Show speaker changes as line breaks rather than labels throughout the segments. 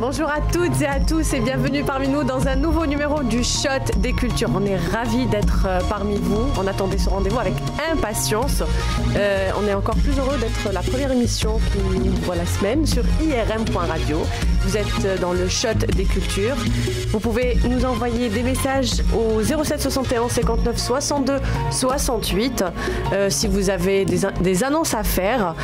Bonjour à toutes et à tous et bienvenue parmi nous dans un nouveau numéro du Shot des Cultures. On est ravis d'être parmi vous. On attendait ce rendez-vous avec impatience. On est encore plus heureux d'être la première émission qui ouvre la semaine sur irm.radio. Vous êtes dans le Shot des Cultures. Vous pouvez nous envoyer des messages au 07 71 59 62 68 si vous avez des annonces à faire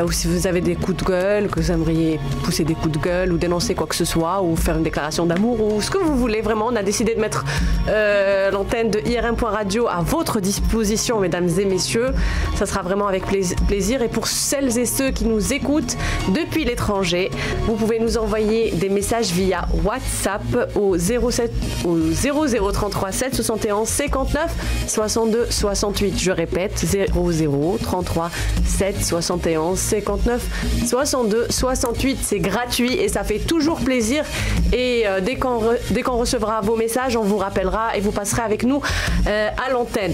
ou si vous avez des coups de gueule, que vous aimeriez pousser des coups de gueule ou dénoncer quoi que ce soit ou faire une déclaration d'amour ou ce que vous voulez. Vraiment, on a décidé de mettre l'antenne de irm.radio à votre disposition, mesdames et messieurs. Ça sera vraiment avec plaisir. Et pour celles et ceux qui nous écoutent depuis l'étranger, vous pouvez nous envoyer des messages via WhatsApp au 0033 7 71 59 62 68. Je répète, 0033 7 71 59 62 68. C'est gratuit et ça fait toujours plaisir. Et dès qu'on recevra vos messages, on vous rappellera et vous passerez avec nous à l'antenne.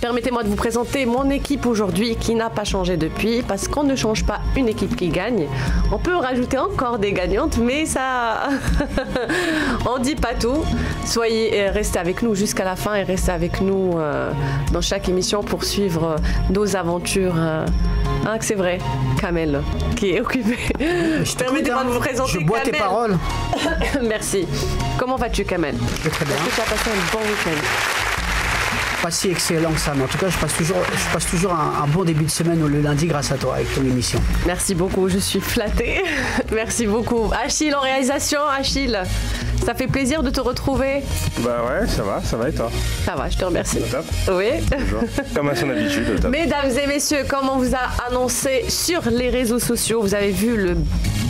Permettez-moi de vous présenter mon équipe aujourd'hui qui n'a pas changé depuis, parce qu'on ne change pas une équipe qui gagne. On peut rajouter encore des gagnantes, mais ça... on dit pas tout. Restez avec nous jusqu'à la fin et restez avec nous dans chaque émission pour suivre nos aventures. Que c'est vrai, Kamel qui est occupé. Permettez-moi de vous présenter
Je bois
Kamel.
tes paroles.
Merci. Comment vas-tu, Kamel?
Je vais très bien.
Est-ce que tu as passé un bon week-end?
Pas si excellent que ça, mais en tout cas, je passe toujours un bon début de semaine le lundi grâce à toi avec ton émission.
Merci beaucoup, je suis flattée. Merci beaucoup. Achille en réalisation. Achille, ça fait plaisir de te retrouver.
Bah ouais, ça va et toi?
Ça va, je te remercie.
Top.
Oui.
Toujours. Comme à son habitude. Top.
Mesdames et messieurs, comme on vous a annoncé sur les réseaux sociaux, vous avez vu le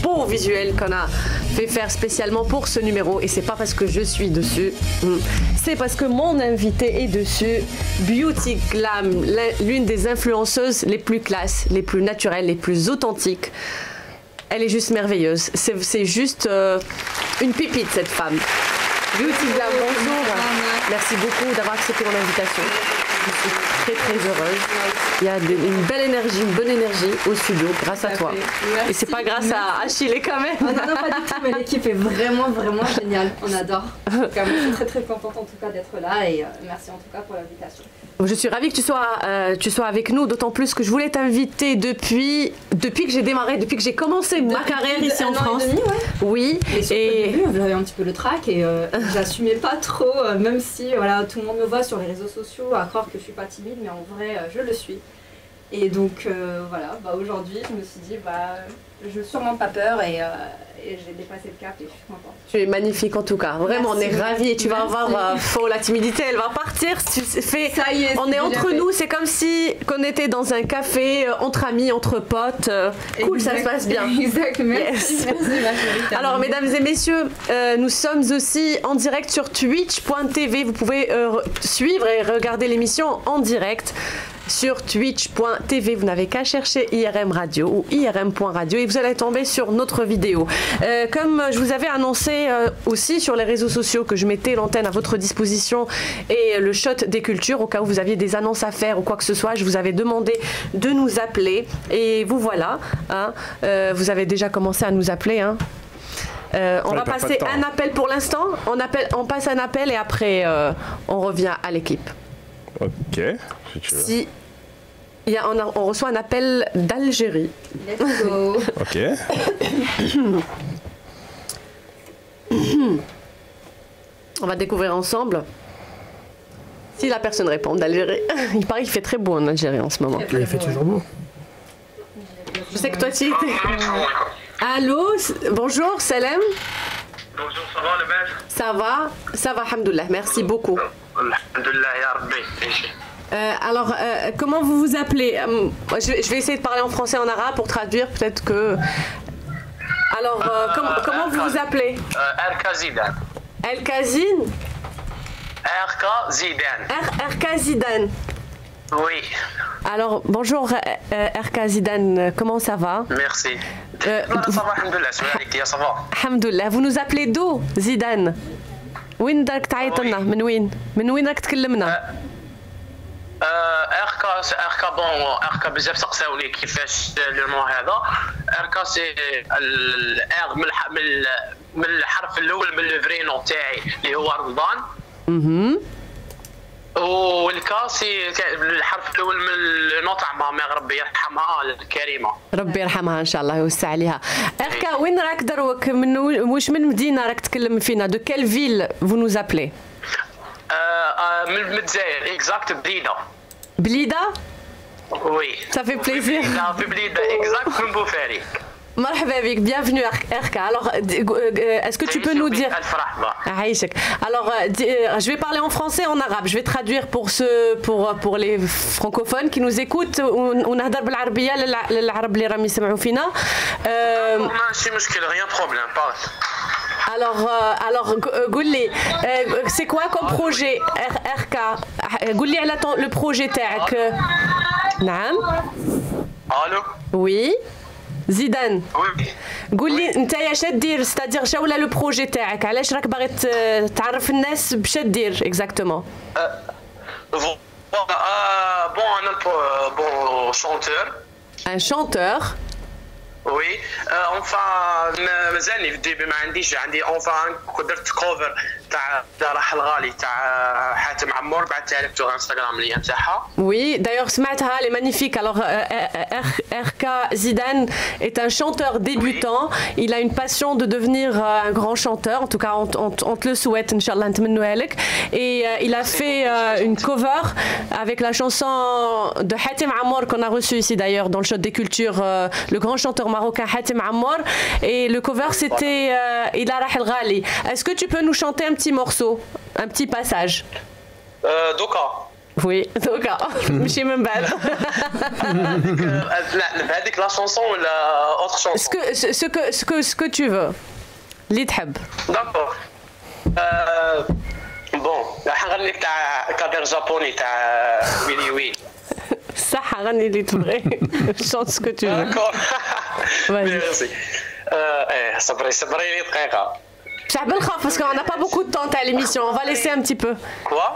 beau visuel qu'on a fait faire spécialement pour ce numéro. Et c'est pas parce que je suis dessus, c'est parce que mon invité est dessus. Beauty Glam, l'une des influenceuses les plus classes, les plus naturelles, les plus authentiques. Elle est juste merveilleuse. C'est juste une pépite, cette femme. Beauty Glam, bonjour. Merci beaucoup d'avoir accepté mon invitation. Je suis très très heureuse. Il y a une belle énergie, une bonne énergie au studio grâce à toi.
Merci.
Et c'est pas grâce à Achille quand même.
Oh non, pas du tout, mais l'équipe est vraiment géniale. On adore. En tout cas, moi, je suis très contente en tout cas d'être là et merci en tout cas pour l'invitation.
Je suis ravie que tu sois avec nous, d'autant plus que je voulais t'inviter depuis que j'ai démarré, depuis que j'ai commencé ma carrière ici en France.
Demi, ouais.
Oui.
Et au début, j'avais un petit peu le trac et j'assumais pas trop, même si voilà, tout le monde me voit sur les réseaux sociaux à croire que je suis pas timide, mais en vrai, je le suis. Et donc voilà, aujourd'hui, je me suis dit, je n'ai sûrement pas peur et j'ai dépassé le cap et je suis contente.
Tu es magnifique en tout cas, vraiment. Merci. On est ravis et tu vas avoir la timidité, elle va partir. Ça y est, on est entre nous, c'est comme si qu'on était dans un café, entre amis, entre potes. Cool, ça se passe bien.
Exact, merci.
Yes.
Merci.
Alors mesdames et messieurs, nous sommes aussi en direct sur twitch.tv. Vous pouvez suivre et regarder l'émission en direct. Sur twitch.tv, vous n'avez qu'à chercher IRM Radio ou IRM.radio et vous allez tomber sur notre vidéo. Comme je vous avais annoncé aussi sur les réseaux sociaux que je mettais l'antenne à votre disposition et le shot des cultures, au cas où vous aviez des annonces à faire ou quoi que ce soit, je vous avais demandé de nous appeler et vous voilà. Vous avez déjà commencé à nous appeler. On va passer un appel pour l'instant. On passe un appel et après on revient à l'équipe.
Ok.
Si on reçoit un appel d'Algérie.
Let's go.
Ok.
On va découvrir ensemble. Si la personne répond d'Algérie. Il paraît qu'il fait très beau en Algérie en ce moment.
Il fait toujours beau.
Je sais que toi tu y étais. Allô, bonjour, Salem.
Bonjour, ça va le bel?
Ça va, alhamdoulilah, merci beaucoup.
Alhamdoulilah, ya Rabbi.
Alors, comment vous vous appelez? Je vais essayer de parler en français, en arabe pour traduire, peut-être que... Alors, comment vous vous appelez?
Erka Zidan.
El Kazin?
Erka Zidan.
Erka Zidan.
Oui.
Alors, bonjour Erka Zidan, comment ça va?
Merci. Ça va, alhamdoulilah, ça va.
Alhamdoulilah, vous nous appelez d'où, Zidane? وين داك تعيطنا؟ من وين راك تكلمنا؟
اركا بون اركا بزاف سقساوني كيفاش لو مو هذا اركا سي الار من الحرف الاول من الفرينو تاعي اللي هو رمضان. والكاسي الحرف الاول من النوتع مامي ربي يرحمها الكريمه.
ربي يرحمها ان شاء الله ويوسع عليها. اركا وين راك دروك؟ من واش من مدينه راك تكلم فينا؟ دو كيل فيل فو نوز ابلي؟
من الجزائر اكزاكت بليده.
بليده؟
وي
Ça fait plaisir.
في بليده اكزاكت من بوفاريك.
مرحبا بك, bienvenue Erka. Alors, est-ce que tu peux nous dire... Alors, je vais parler en français et en arabe. Je vais traduire pour les francophones qui nous écoutent. ونهضر بالعربية للعرب اللي راهم يسمعوا فينا.
ماشي مشكل, rien problème.
Alors, قول لي, c'est quoi comme projet Erka? قول لي على le projet تاعك. نعم.
الو.
Oui. زيدان
وي
قول لي انت اش دير ستادير شا ولا لو بروجي تاعك علاش راك باغي تعرف الناس باش دير اكزاكتومون
بون انا بون شونتور
ان شونتور
وي اونفا مازالني في الديبي ما عندي اونفا درت كوفر تاع راح الغالي تاع حاتم عمور بعثتها لك في انستغرام اللي تاعها.
Oui, d'ailleurs سمعتها, elle est magnifique. Alors Erka Zidane est un chanteur débutant. Il a une passion de devenir un grand chanteur. En tout cas, on te le souhaite, Inch'Allah, نتمنوها لك. Et il a fait une cover avec la chanson de Hatem Amour qu'on a reçu ici d'ailleurs dans le Shot des Cultures, le grand chanteur marocain Hatem Amour. Et le cover c'était Ila Rah El Ghali. Est-ce que tu peux nous chanter un petit morceau, un petit passage?
دوكا.
Oui, دوكا. ماشي من بعد.
لا هذيك لا شونسون ولا اوتر شونسون؟
Ce que tu veux. اللي تحب.
داكور. بون راح نغني لك تاع كادر جابوني تاع ويلي ويل.
صح, غني اللي تبغي. Chante ce que tu veux.
داكور. ميرسي. صبري لي دقيقة.
شعب الخوف parce qu'on n'a pas beaucoup de temps à l'émission, on va laisser un petit peu.
Quoi?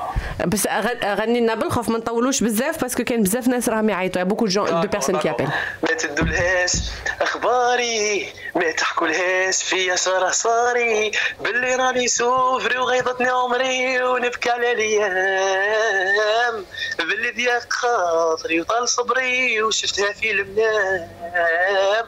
بس غني لنا بالخوف ما نطولوش بزاف باسكو كاين بزاف ناس راهم يعيطوا, beaucoup de personnes qui appellent.
ما تدولهاش اخباري, ما تحكولهاش فيا صاري باللي راني سوفري وغيضتني عمري ونبكي على الايام باللي ضيق خاطري وطال صبري وشفتها في المنام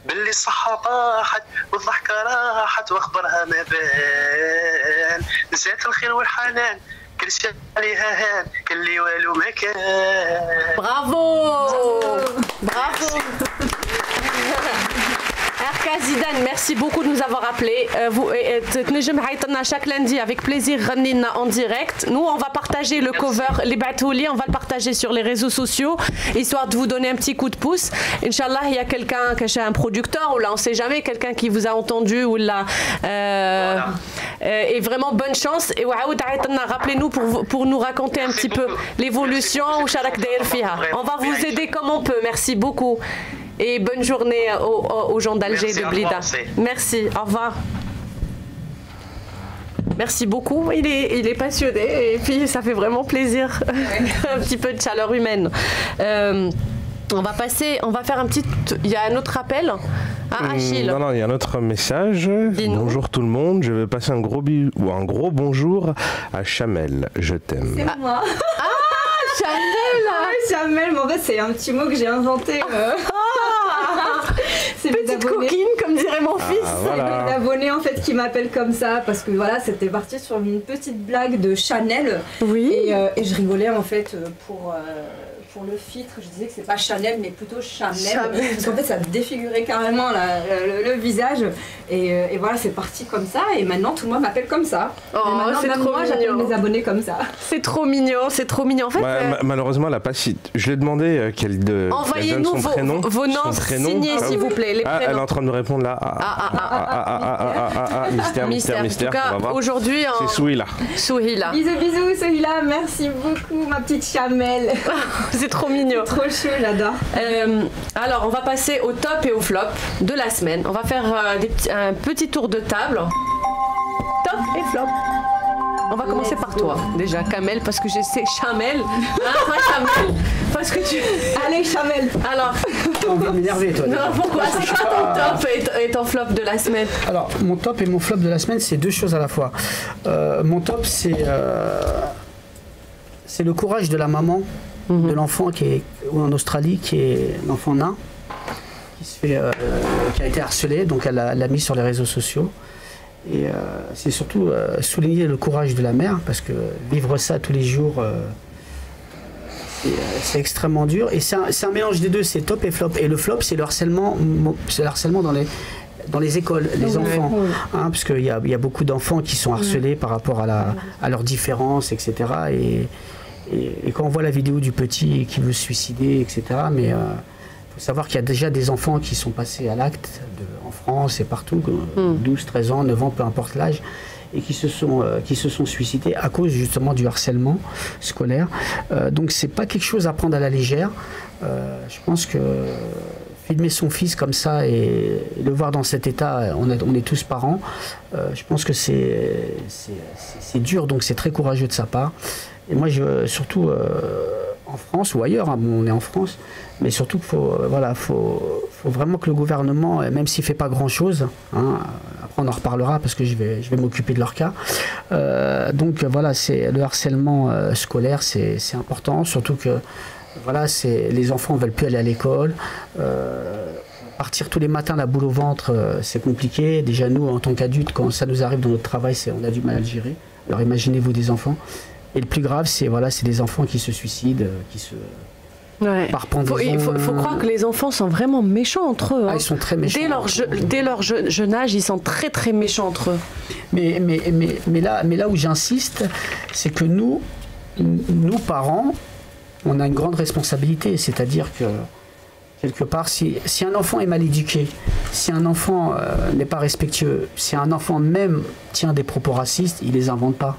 باللي الصحة طاحت والضحكة راحت واخبرها ما بان نسيت الخير والحنان كل شيء عليها هان كل اللي والو ما كان.
Bravo. Erka Zidane, merci beaucoup de nous avoir appelés. Chaque lundi, avec plaisir, en direct. Nous, on va partager le cover, les Batouli, on va le partager sur les réseaux sociaux, histoire de vous donner un petit coup de pouce. Inch'Allah, il y a quelqu'un, un producteur, ou là, on ne sait jamais, quelqu'un qui vous a entendu, ou là. Et vraiment, bonne chance. Et rappelez-nous pour nous raconter un petit peu l'évolution. On va vous aider comme on peut. Merci beaucoup. Et bonne journée aux gens d'Alger, de Blida. Merci, au revoir. Merci beaucoup, il est passionné et puis ça fait vraiment plaisir, un petit peu de chaleur humaine. On va faire un petit... Il y a un autre appel? Achille.
Non, il y a un autre message. Bonjour tout le monde, je veux passer un gros bonjour à Chamel, je t'aime.
C'est moi.
Chamel.
Chamel, mais en fait c'est un petit mot que j'ai inventé. C'est
petite coquine, comme dirait mon fils.
Voilà.
C'est mes abonnés en fait qui m'appellent comme ça parce que voilà, c'était parti sur une petite blague de Chanel.
Oui.
Et je rigolais en fait pour le filtre, je disais que c'est pas Chanel mais plutôt Chanel. Parce qu'en fait ça défigurait carrément le visage. Et voilà, c'est parti comme ça. Et maintenant tout le monde m'appelle comme ça.
Oh, c'est
même
trop
moi,
mignon.
j'appelle mes abonnés comme ça.
C'est trop mignon, c'est trop mignon. En fait,
malheureusement, elle n'a pas si. Je lui ai demandé qu'elle donne son prénom.
Vos noms signés, s'il vous plaît. Les prénoms.
Elle est en train de me répondre là. Mystère.
En tout cas, aujourd'hui,
c'est Souhila.
Bisous, Souhila. Merci beaucoup, ma petite Chamel.
C'est trop mignon.
Trop chou, j'adore.
Alors, on va passer au top et au flop de la semaine. On va faire un petit tour de table. Top et flop. On va commencer par toi, déjà, Kamel, parce que je sais Chamel. Chamel. parce que tu...
Allez, Chamel.
Alors...
On va m'énerver, toi.
Non, pourquoi? C'est quoi ton top et ton flop de la semaine?
Alors, mon top et mon flop de la semaine, c'est deux choses à la fois. Mon top, c'est le courage de la maman de l'enfant qui est en Australie, qui est l'enfant nain, qui a été harcelé, donc elle l'a mis sur les réseaux sociaux. Et c'est surtout souligner le courage de la mère, parce que vivre ça tous les jours, c'est extrêmement dur. Et c'est un mélange des deux, c'est top et flop. Et le flop, c'est le harcèlement dans les écoles, les enfants. Hein, parce qu'il y a beaucoup d'enfants qui sont harcelés par rapport à leurs différences, etc. Et quand on voit la vidéo du petit qui veut se suicider, etc., mais il faut savoir qu'il y a déjà des enfants qui sont passés à l'acte en France et partout, 12, 13 ans, 9 ans, peu importe l'âge, et qui se sont suicidés à cause justement du harcèlement scolaire. Donc c'est pas quelque chose à prendre à la légère. Je pense que filmer son fils comme ça et le voir dans cet état, on est tous parents, je pense que c'est dur, donc c'est très courageux de sa part. Et moi, surtout en France ou ailleurs, hein, bon, on est en France, mais surtout qu'il faut vraiment que le gouvernement, même s'il ne fait pas grand-chose, hein, après on en reparlera parce que je vais m'occuper de leur cas. Donc voilà, le harcèlement scolaire, c'est important, surtout que voilà, les enfants ne veulent plus aller à l'école. Partir tous les matins la boule au ventre, c'est compliqué. Déjà nous, en tant qu'adultes, quand ça nous arrive dans notre travail, on a du mal à le gérer. Alors imaginez-vous des enfants. Et le plus grave, c'est des enfants qui se suicident, par pendaison.
Il faut croire que les enfants sont vraiment méchants entre eux. Hein.
Ah, ils sont très méchants.
Dès leur jeune âge, ils sont très très méchants entre eux.
Mais là où j'insiste, c'est que nous, parents, on a une grande responsabilité. C'est-à-dire que, quelque part, si un enfant est mal éduqué, si un enfant n'est pas respectueux, si un enfant même tient des propos racistes, il ne les invente pas.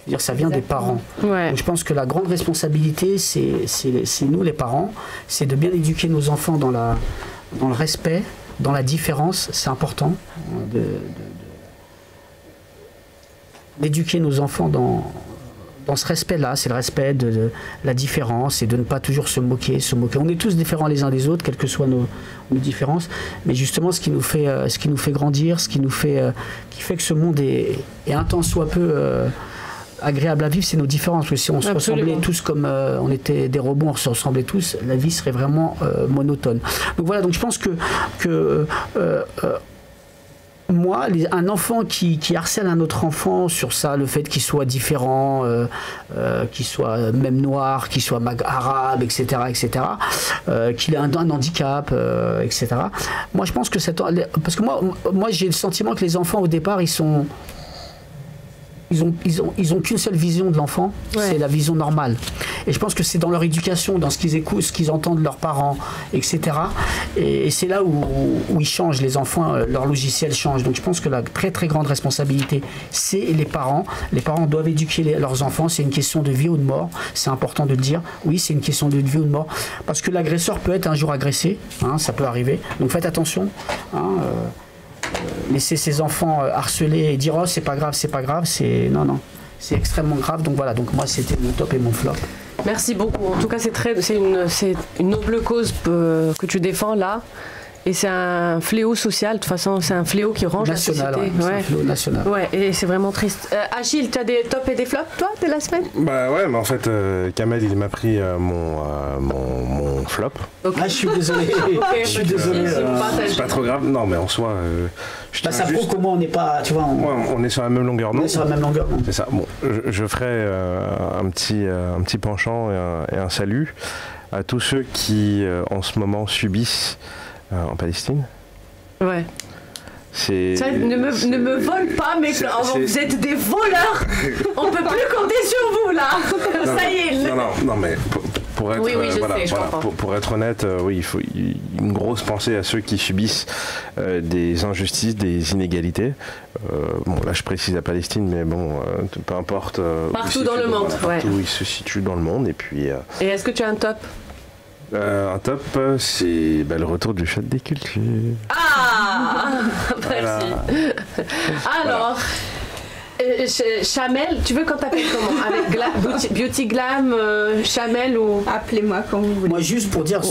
Dire, ça vient des parents.
Ouais.
Donc, je pense que la grande responsabilité, c'est nous les parents, c'est de bien éduquer nos enfants dans le respect, dans la différence. C'est important d'éduquer nos enfants dans ce respect-là. C'est le respect de la différence et de ne pas toujours se moquer. On est tous différents les uns des autres, quelles que soient nos différences. Mais justement, ce qui nous fait grandir, qui fait que ce monde est un tant soit peu agréable à vivre, c'est nos différences. Parce que si on se ressemblait tous comme on était des robots, on se ressemblait tous, la vie serait vraiment monotone. Donc voilà, donc je pense que moi, un enfant qui harcèle un autre enfant sur ça, le fait qu'il soit différent, qu'il soit même noir, qu'il soit arabe, etc., qu'il ait un handicap, etc. Moi, je pense que parce que moi, j'ai le sentiment que les enfants au départ, ils ont qu'une seule vision de l'enfant, c'est la vision normale. Et je pense que c'est dans leur éducation, dans ce qu'ils écoutent, ce qu'ils entendent de leurs parents, etc. Et c'est là où ils changent, les enfants, leur logiciel change. Donc je pense que la très très grande responsabilité, c'est les parents. Les parents doivent éduquer leurs enfants, c'est une question de vie ou de mort, c'est important de le dire. Oui, c'est une question de vie ou de mort, parce que l'agresseur peut être un jour agressé, hein, ça peut arriver. Donc faites attention. Hein, laisser ses enfants harceler et dire oh c'est pas grave, c'est extrêmement grave. Donc voilà, donc moi c'était mon top et mon flop.
Merci beaucoup. En tout cas, c'est une noble cause que tu défends là. Et c'est un fléau social, de toute façon, c'est un fléau qui range
national,
la société.
C'est un fléau national.
Ouais, et c'est vraiment triste. Achille, tu as des tops et des flops, toi, de la semaine?
Bah ouais, mais en fait, Kamel, il m'a pris mon flop.
Okay.
Ah, je suis désolé. Okay, je suis désolé.
C'est pas trop grave. Non, mais en soi...
ça prouve comment on n'est pas... Tu vois,
on est sur la même longueur d'onde.
On est sur la même longueur d'onde.
C'est ça. Bon, je ferai un petit penchant et un salut à tous ceux qui, en ce moment, subissent en Palestine.
Ouais. Ne me vole pas, mais vous êtes des voleurs. On peut plus compter sur vous là. Ça y est.
Non, mais pour être, pour être honnête, oui, il faut une grosse pensée à ceux qui subissent des injustices, des inégalités. Bon, là, je précise la Palestine, mais bon, peu importe.
Partout dans le monde.
Partout où il se situe dans le monde, et puis.
Et est-ce que tu as un top?
Un top, c'est le retour du Shot des Cultures.
Ah, merci.
Voilà.
Alors, Chamel, tu veux qu'on t'appelle comment? Avec Beauty Glam, Chamel ou...
Appelez-moi quand vous voulez.
Moi, juste pour dire,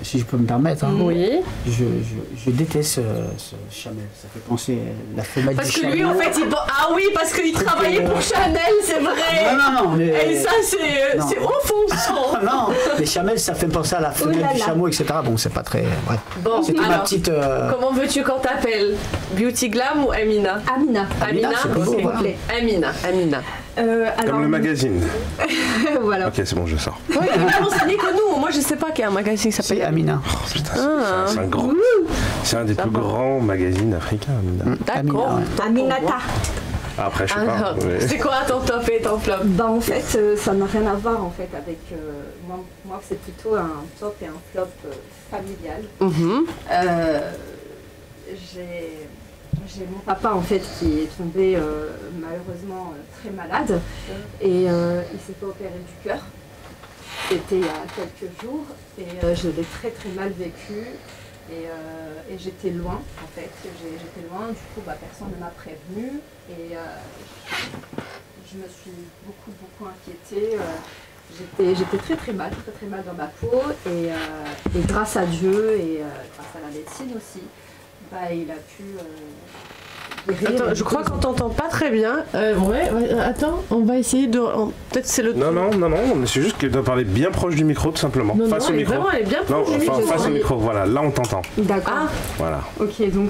si je peux me permettre, hein,
oui.
je déteste ce Chamel. Ça fait penser à la femelle
parce
du
que
Chamel.
lui, en fait, ah oui, parce qu'il travaillait pour Chanel, c'est vrai.
Non, mais...
Et ça, c'est offensant.
Non, mais Chamel, ça fait penser à la femelle du chameau, etc. Bon, c'est pas très... Ouais.
Bon,
c'était ma petite...
Comment veux-tu qu'on t'appelle? Beauty Glam ou Amina?
Amina,
c'est beau, voilà.
Amina.
Comme le magazine.
Voilà.
Ok, c'est bon, je sors.
Oui, il est plus renseigné que nous. Moi, je sais pas qu'il y a un magazine qui s'appelle
Amina.
Oh, putain, c'est un des plus grands magazines africains, Amina.
D'accord.
Ouais.
Aminata.
Après, je sais pas. Mais...
C'est quoi ton top et ton flop?
Bah en fait, ça n'a rien à voir en fait avec moi c'est plutôt un top et un flop familial. J'ai mon papa en fait qui est tombé malheureusement très malade et il s'est fait opérer du cœur. C'était il y a quelques jours et je l'ai très très mal vécu et j'étais loin en fait. J'étais loin, du coup personne ne m'a prévenu et je me suis beaucoup inquiétée. J'étais très très mal dans ma peau et grâce à Dieu et grâce à la médecine aussi, il a pu guérir.
Attends, je crois qu'on t'entend pas très bien. Attends, on va essayer de... Peut-être c'est le...
Non, c'est juste que tu dois parler bien proche du micro tout simplement. Face au micro.
Vraiment, elle est bien proche du micro.
Face au micro, voilà, là on t'entend.
D'accord.
Voilà.
Ok, donc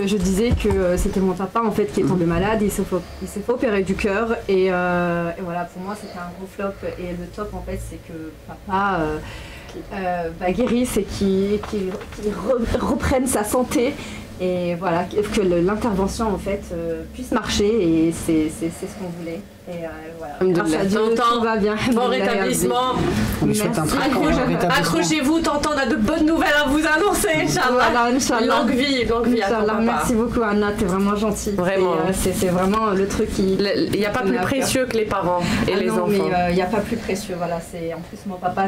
je disais que c'était mon papa en fait qui est tombé malade, il s'est fait opérer du cœur et voilà, pour moi c'était un gros flop et le top en fait c'est que papa guérisse et qu'il reprenne sa santé et voilà, que l'intervention en fait puisse marcher et c'est ce qu'on voulait. Et voilà. Grâce à Dieu, tout va bien.
Bon rétablissement.
On lui souhaite un très grand rétablissement.
Accrochez-vous, Tantan, on a de bonnes nouvelles à vous annoncer, Inch'Allah.
Voilà, Inch'Allah.
Longue vie à ton papa.
Merci beaucoup Anna, t'es vraiment gentille.
Vraiment.
C'est vraiment le truc qui...
Il n'y a pas plus précieux que les parents et les enfants.
Mais il n'y a pas plus précieux, voilà. En plus mon papa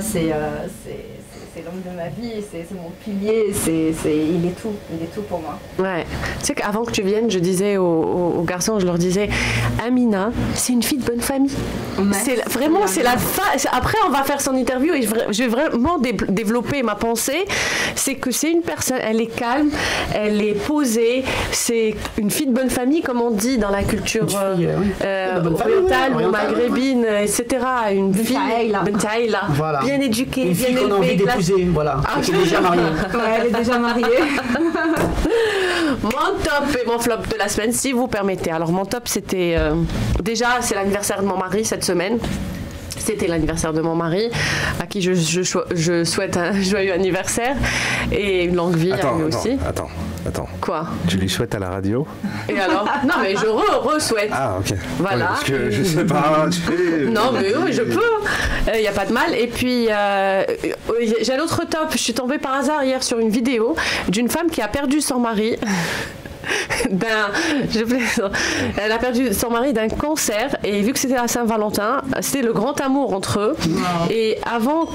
c'est l'homme de ma vie, c'est mon pilier, il est tout pour moi.
Ouais. Tu sais qu'avant que tu viennes, je disais aux garçons, je leur disais, Amina, c'est une fille de bonne famille. C'est la Après, on va faire son interview et je vais vraiment développer ma pensée. C'est que c'est une personne, elle est calme, elle est posée, c'est une fille de bonne famille, comme on dit dans la culture orientale ou maghrébine, etc. Une fille Bentaïla, voilà. Bien éduquée,
une fille
bien
qu'on a envie d'épouser, voilà. Qui est déjà mariée.
Elle est déjà mariée.
Mon top et mon flop de la semaine, si vous permettez. Alors mon top, c'était déjà, c'est l'anniversaire de mon mari cette semaine. C'était l'anniversaire de mon mari, à qui je souhaite un joyeux anniversaire et une longue vie à lui aussi.
Attends.
Quoi?
Tu lui souhaites à la radio?
Et alors? Non, mais je re-souhaite.
Ah, ok.
Voilà.
Ouais, parce que je sais pas.
Non, mais oui, je peux. Il n'y a pas de mal. Et puis, j'ai un autre top. Je suis tombée par hasard hier sur une vidéo d'une femme qui a perdu son mari. Elle a perdu son mari d'un cancer et vu que c'était à Saint-Valentin, c'était le grand amour entre eux. Wow. Et avant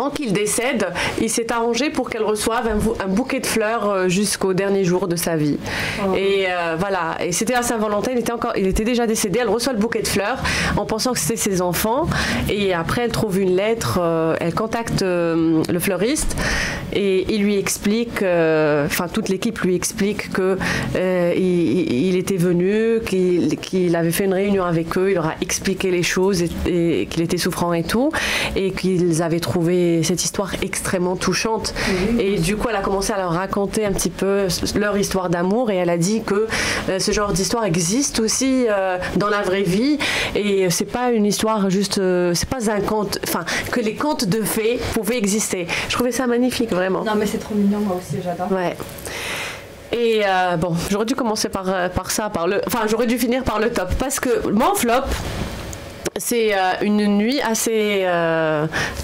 qu'il décède, il s'est arrangé pour qu'elle reçoive un bouquet de fleurs jusqu'au dernier jour de sa vie. Oh. Et voilà, et c'était à Saint-Valentin, il était déjà décédé, elle reçoit le bouquet de fleurs en pensant que c'était ses enfants. Et après, elle trouve une lettre, elle contacte le fleuriste et il lui explique, toute l'équipe lui explique que il était venu, qu'il avait fait une réunion avec eux, il leur a expliqué les choses et qu'il était souffrant et tout, et qu'ils avaient trouvé cette histoire extrêmement touchante. Et du coup, elle a commencé à leur raconter un petit peu leur histoire d'amour et elle a dit que ce genre d'histoire existe aussi dans la vraie vie et c'est pas une histoire juste, c'est pas un conte, que les contes de fées pouvaient exister. Je trouvais ça magnifique, vraiment.
Non, mais c'est trop mignon, moi aussi, j'adore.
Ouais. Et j'aurais dû commencer par ça, j'aurais dû finir par le top parce que mon flop, C'est une nuit assez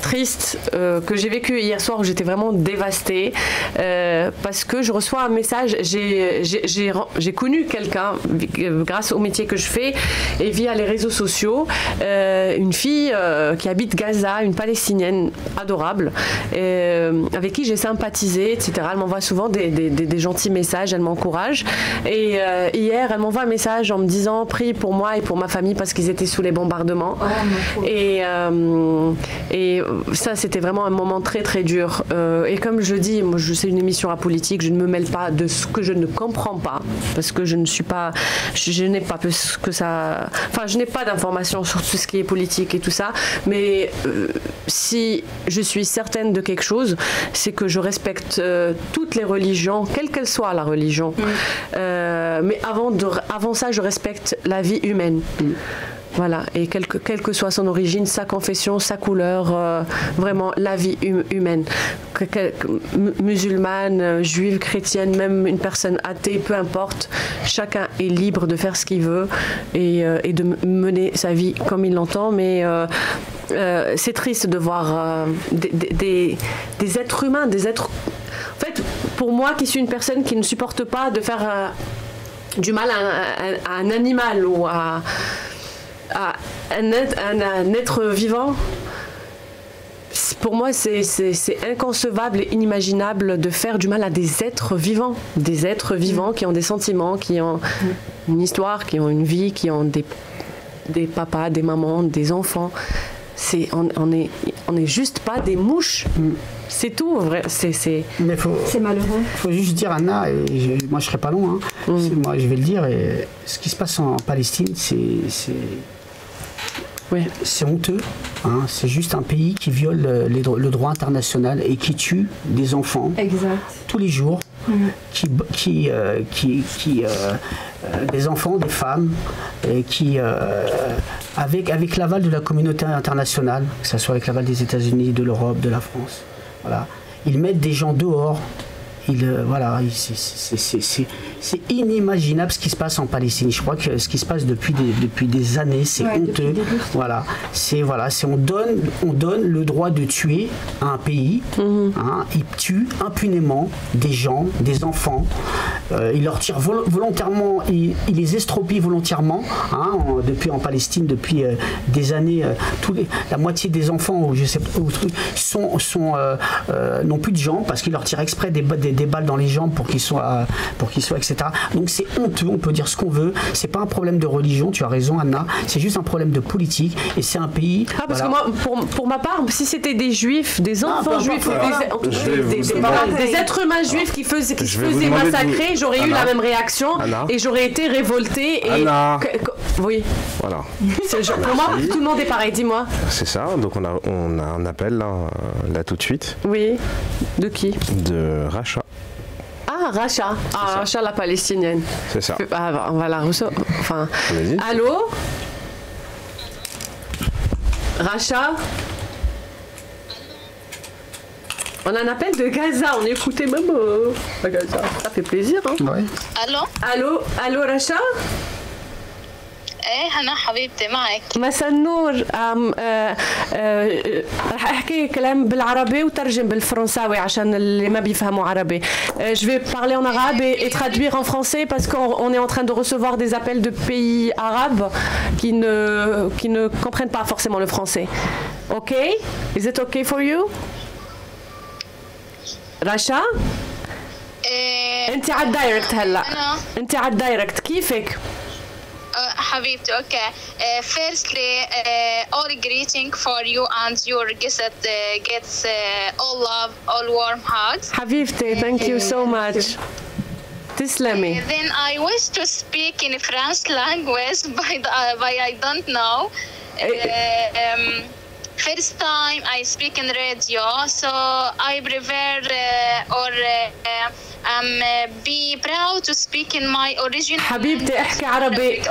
triste que j'ai vécue hier soir où j'étais vraiment dévastée parce que je reçois un message. J'ai connu quelqu'un grâce au métier que je fais et via les réseaux sociaux, une fille qui habite Gaza, une Palestinienne adorable, avec qui j'ai sympathisé, etc. Elle m'envoie souvent des gentils messages, elle m'encourage. Et hier, elle m'envoie un message en me disant « Prie pour moi et pour ma famille parce qu'ils étaient sous les bombardements ». Et ça, c'était vraiment un moment très très dur. Et comme je dis, moi, c'est une émission apolitique, je ne me mêle pas de ce que je ne comprends pas, parce que je ne suis pas, je n'ai pas plus que ça. Enfin, je n'ai pas d'informations sur tout ce qui est politique et tout ça. Mais si je suis certaine de quelque chose, c'est que je respecte toutes les religions, quelle qu'elle soit la religion. Mais avant ça, je respecte la vie humaine. Voilà, et quelle que soit son origine, sa confession, sa couleur, vraiment la vie humaine. Musulmane, juive, chrétienne, même une personne athée, peu importe, chacun est libre de faire ce qu'il veut et de mener sa vie comme il l'entend, mais c'est triste de voir des êtres humains, En fait, pour moi qui suis une personne qui ne supporte pas de faire du mal à un animal ou à un être vivant, pour moi c'est inconcevable et inimaginable de faire du mal à des êtres vivants qui ont des sentiments, qui ont une histoire, qui ont une vie, qui ont des papas, des mamans, des enfants. On est juste pas des mouches. C'est tout, vrai. C'est malheureux.
Il faut juste dire, Anna, et moi je serai pas long, moi je vais le dire, et ce qui se passe en Palestine, c'est honteux. C'est juste un pays qui viole le droit international et qui tue des enfants tous les jours, des enfants, des femmes, et qui, avec l'aval de la communauté internationale, que ce soit avec l'aval des États-Unis, de l'Europe, de la France, voilà, ils mettent des gens dehors. C'est inimaginable ce qui se passe en Palestine. Je crois que ce qui se passe depuis des années, c'est honteux. On donne le droit de tuer à un pays. Ils tuent impunément des gens, des enfants. Ils leur tirent volontairement, ils les estropient volontairement. Depuis en Palestine, depuis des années, la moitié des enfants, n'ont plus de jambes parce qu'ils leur tirent exprès des balles dans les jambes pour qu'ils soient, etc. Donc c'est honteux, on peut dire ce qu'on veut. C'est pas un problème de religion, tu as raison, Anna. C'est juste un problème de politique. Et c'est un pays.
Parce que moi, pour ma part, si c'était des juifs, des enfants juifs, des êtres humains juifs qui se faisaient massacrer, j'aurais eu la même réaction et j'aurais été révoltée. Oui. Voilà. Pour moi, tout le monde est pareil. Dis-moi.
C'est ça. Donc on a un appel là tout de suite.
Oui. De qui?
De Racha.
Racha. Racha, la palestinienne.
C'est ça.
On va la recevoir. Enfin. Allô? Racha? On a un appel de Gaza. On écoutait même à Gaza. Ça fait plaisir.
Oui.
Allô, Racha?
ايه انا حبيبتي معك.
مساء النور. راح احكي كلام بالعربي وترجم بالفرنساوي عشان اللي ما بيفهموا عربي. Je vais parler en arabe et traduire en français parce qu'on est en train de recevoir des appels de pays arabes qui ne comprennent pas forcément le français. OK? Is it okay for you? رشا؟ انت على الدايركت هلا. انت على الدايركت كيفك؟
حبيبتي okay. Firstly, all greeting for you and your guest gets all love, all warm hugs.
حبيبتي, thank you so much. تسلمي.
Then I wish to speak in French language, but I don't know. First time I speak in radio, so I prefer or I'm be proud to speak in my original.
حبيبتي احكي عربي.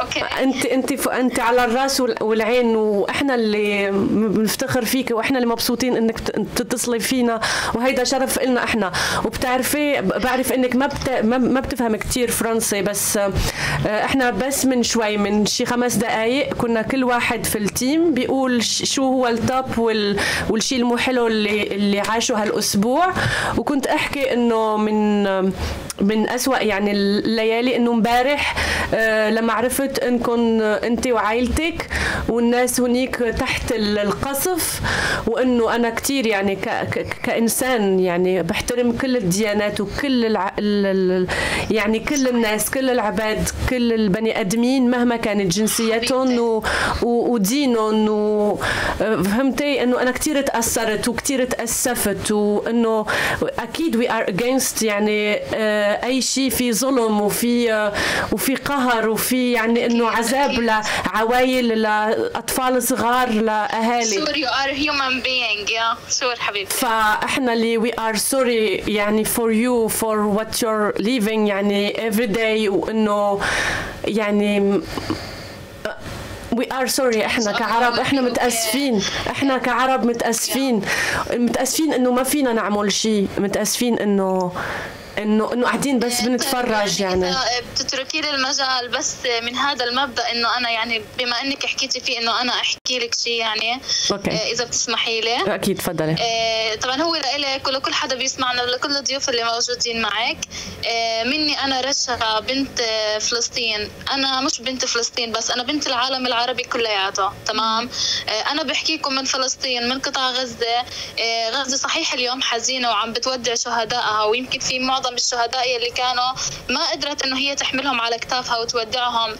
انت على الراس والعين، واحنا اللي بنفتخر فيك، واحنا اللي مبسوطين انك تتصلي فينا، وهيدا شرف لنا احنا. وبتعرفي بعرف انك ما بتفهم كتير فرنسي، بس احنا بس من شوي، من شي 5 دقايق كنا كل واحد في التيم بيقول شو هو التوب والشي المو حلو اللي عاشوا هالاسبوع. وكنت احكي انه من أسوأ يعني الليالي انه امبارح لما عرفت انكم انت وعائلتك والناس هنيك تحت القصف، وانه انا كتير يعني كإنسان يعني بحترم كل الديانات وكل يعني كل الناس، كل العباد، كل البني ادمين مهما كانت جنسيتهم ودينهم، وفهمتي انه انا كتير تأثرت وكتير تأسفت، وانه اكيد we are against يعني اي شيء في ظلم وفي قهر وفي يعني انه عذاب لعوائل، لاطفال صغار، لاهالي.
Sure you are a human being. Yeah sure حبيبتي.
فاحنا اللي we are sorry يعني for you for what you're living يعني every day، وانه يعني we are sorry. احنا كعرب احنا متأسفين، احنا كعرب متأسفين انه ما فينا نعمل شيء، متأسفين انه قاعدين بس بنتفرج. يعني
بتتركي لي المجال بس من هذا المبدأ انه انا يعني بما انك حكيتي فيه انه انا احكي لك شيء يعني اذا بتسمحي لي.
اكيد تفضلي.
طبعا هو لك ولكل حدا بيسمعنا ولكل الضيوف اللي موجودين معك. مني انا رشا بنت فلسطين، انا مش بنت فلسطين بس، انا بنت العالم العربي كلياته. تمام. انا بحكيكم من فلسطين، من قطاع غزة. غزة صحيح اليوم حزينة وعم بتودع شهدائها، ويمكن في معظم الشهداء اللي كانوا ما قدرت انه هي تحملهم على كتافها وتودعهم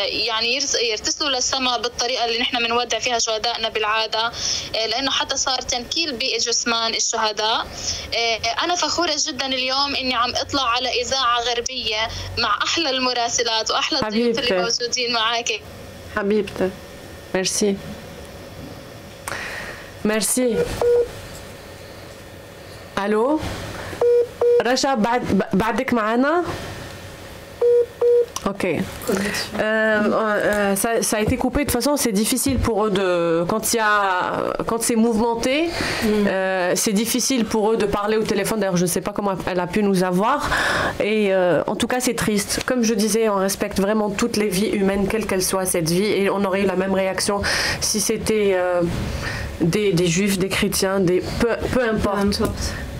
يعني يرتسلوا للسماء بالطريقه اللي نحن بنودع فيها شهدائنا بالعاده، لانه حتى صار تنكيل بجثمان الشهداء. انا فخوره جدا اليوم اني عم اطلع على اذاعه غربيه مع احلى المراسلات واحلى الضيوف اللي موجودين معاكي.
حبيبتي ميرسي ميرسي. الو رشا، بعدك معنا؟ Ok. Ça a été coupé. De toute façon, c'est difficile pour eux quand c'est mouvementé, c'est difficile pour eux de parler au téléphone. D'ailleurs, je ne sais pas comment elle a pu nous avoir. Et en tout cas, c'est triste. Comme je disais, on respecte vraiment toutes les vies humaines, quelle qu'elle soit cette vie, et on aurait eu la même réaction si c'était des juifs, des chrétiens, peu importe.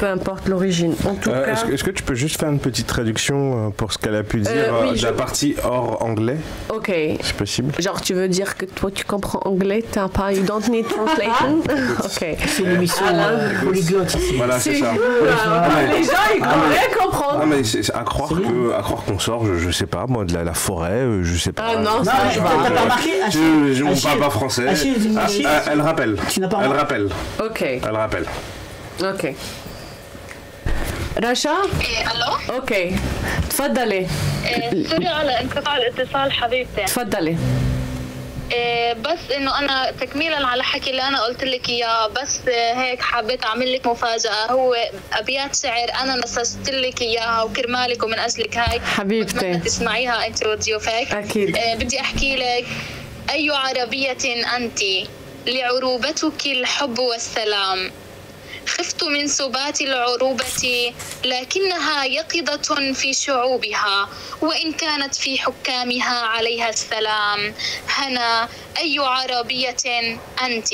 Peu importe l'origine. En tout cas...
Est-ce que tu peux juste faire une petite traduction pour ce qu'elle a pu dire de la partie hors anglais?
Ok.
C'est possible.
Genre, tu veux dire que toi, tu comprends anglais, you don't need translation? Ok.
C'est une émission polyglotte ici.
Voilà, c'est ça.
Les gens, ils comprennent.
Non, mais c'est à croire qu'on sort, je sais pas, moi, de la forêt, je sais pas.
Ah non,
je pas remarqué.
On parle pas français. Elle rappelle. Elle rappelle.
Ok.
Elle rappelle.
Ok. رشا؟
الو.
اوكي تفضلي.
سوري على انقطاع الاتصال حبيبتي.
تفضلي.
بس انه انا تكميلا على حكي اللي انا قلت لك اياه، بس هيك حبيت اعمل لك مفاجاه. هو ابيات شعر انا نسجت لك اياها وكرمالك ومن اجلك هاي
حبيبتي
بتمنى تسمعيها انت وضيوفك.
اكيد.
بدي احكي لك: اي عربيه انت لعروبتك الحب والسلام، خفت من سبات العروبة لكنها يقظة في شعوبها، وإن كانت في حكامها عليها السلام. هنا أي عربية أنت.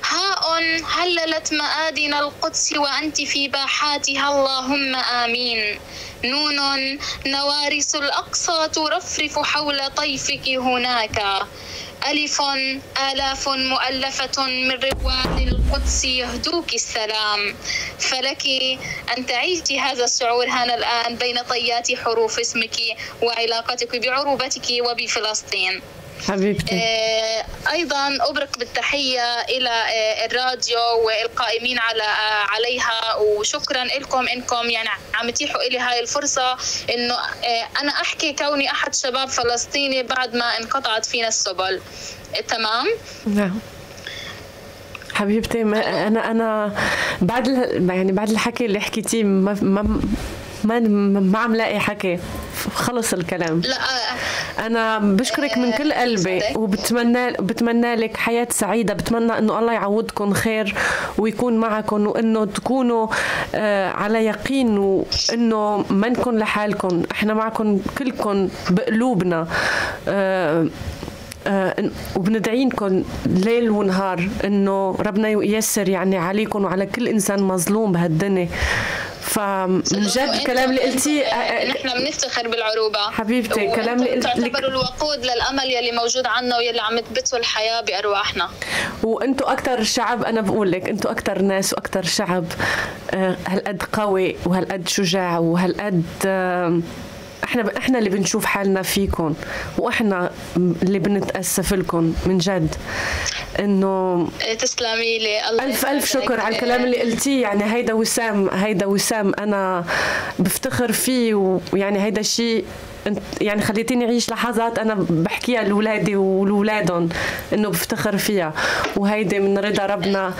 هاء هللت مآذن القدس وأنت في باحاتها اللهم آمين. نون نوارس الأقصى ترفرف حول طيفك هناك. ألف آلاف مؤلفة من رواد القدس يهدوك السلام. فلك أن تعيش هذا الشعور هنا الآن بين طيات حروف اسمك وعلاقتك بعروبتك وبفلسطين.
حبيبتي.
أيضا أبرك بالتحية إلى الراديو والقائمين عليها، وشكرا لكم إنكم يعني عم تيحوا إلي هاي الفرصة إنه أنا أحكي كوني أحد شباب فلسطيني بعد ما انقطعت فينا السبل. تمام؟
نعم حبيبتي. أنا بعد الحكي اللي حكيتيه ما عم لاقي حكي، خلص الكلام.
لا
انا بشكرك من كل قلبي، وبتمنى لك حياة سعيدة. بتمنى انه الله يعوضكم خير ويكون معكم، وانه تكونوا على يقين، وانه ما نكون لحالكم، احنا معكم كلكم بقلوبنا. وبندعينكم ليل ونهار انه ربنا ييسر يعني عليكم وعلى كل انسان مظلوم بهالدنيا. فمن جد كلام اللي قلتيه،
نحن بنفتخر بالعروبة
حبيبتي. كلام اللي قلتيه
تعتبروا الوقود للأمل يلي موجود عنا ويلي عم تبثوا الحياة بأرواحنا.
وانتوا أكتر شعب، أنا بقول لك انتوا أكتر ناس وأكتر شعب هالقد قوي وهالقد شجاع وهالقد احنا اللي بنشوف حالنا فيكم، واحنا اللي بنتأسف لكم من جد. انه
تسلمي لي، الله
الف شكر على الكلام اللي قلتيه. يعني هيدا وسام انا بفتخر فيه، ويعني هيدا الشيء يعني خليتيني أعيش لحظات أنا بحكيها لأولادي ولولادهم إنه بفتخر فيها، وهيدي من رضا ربنا،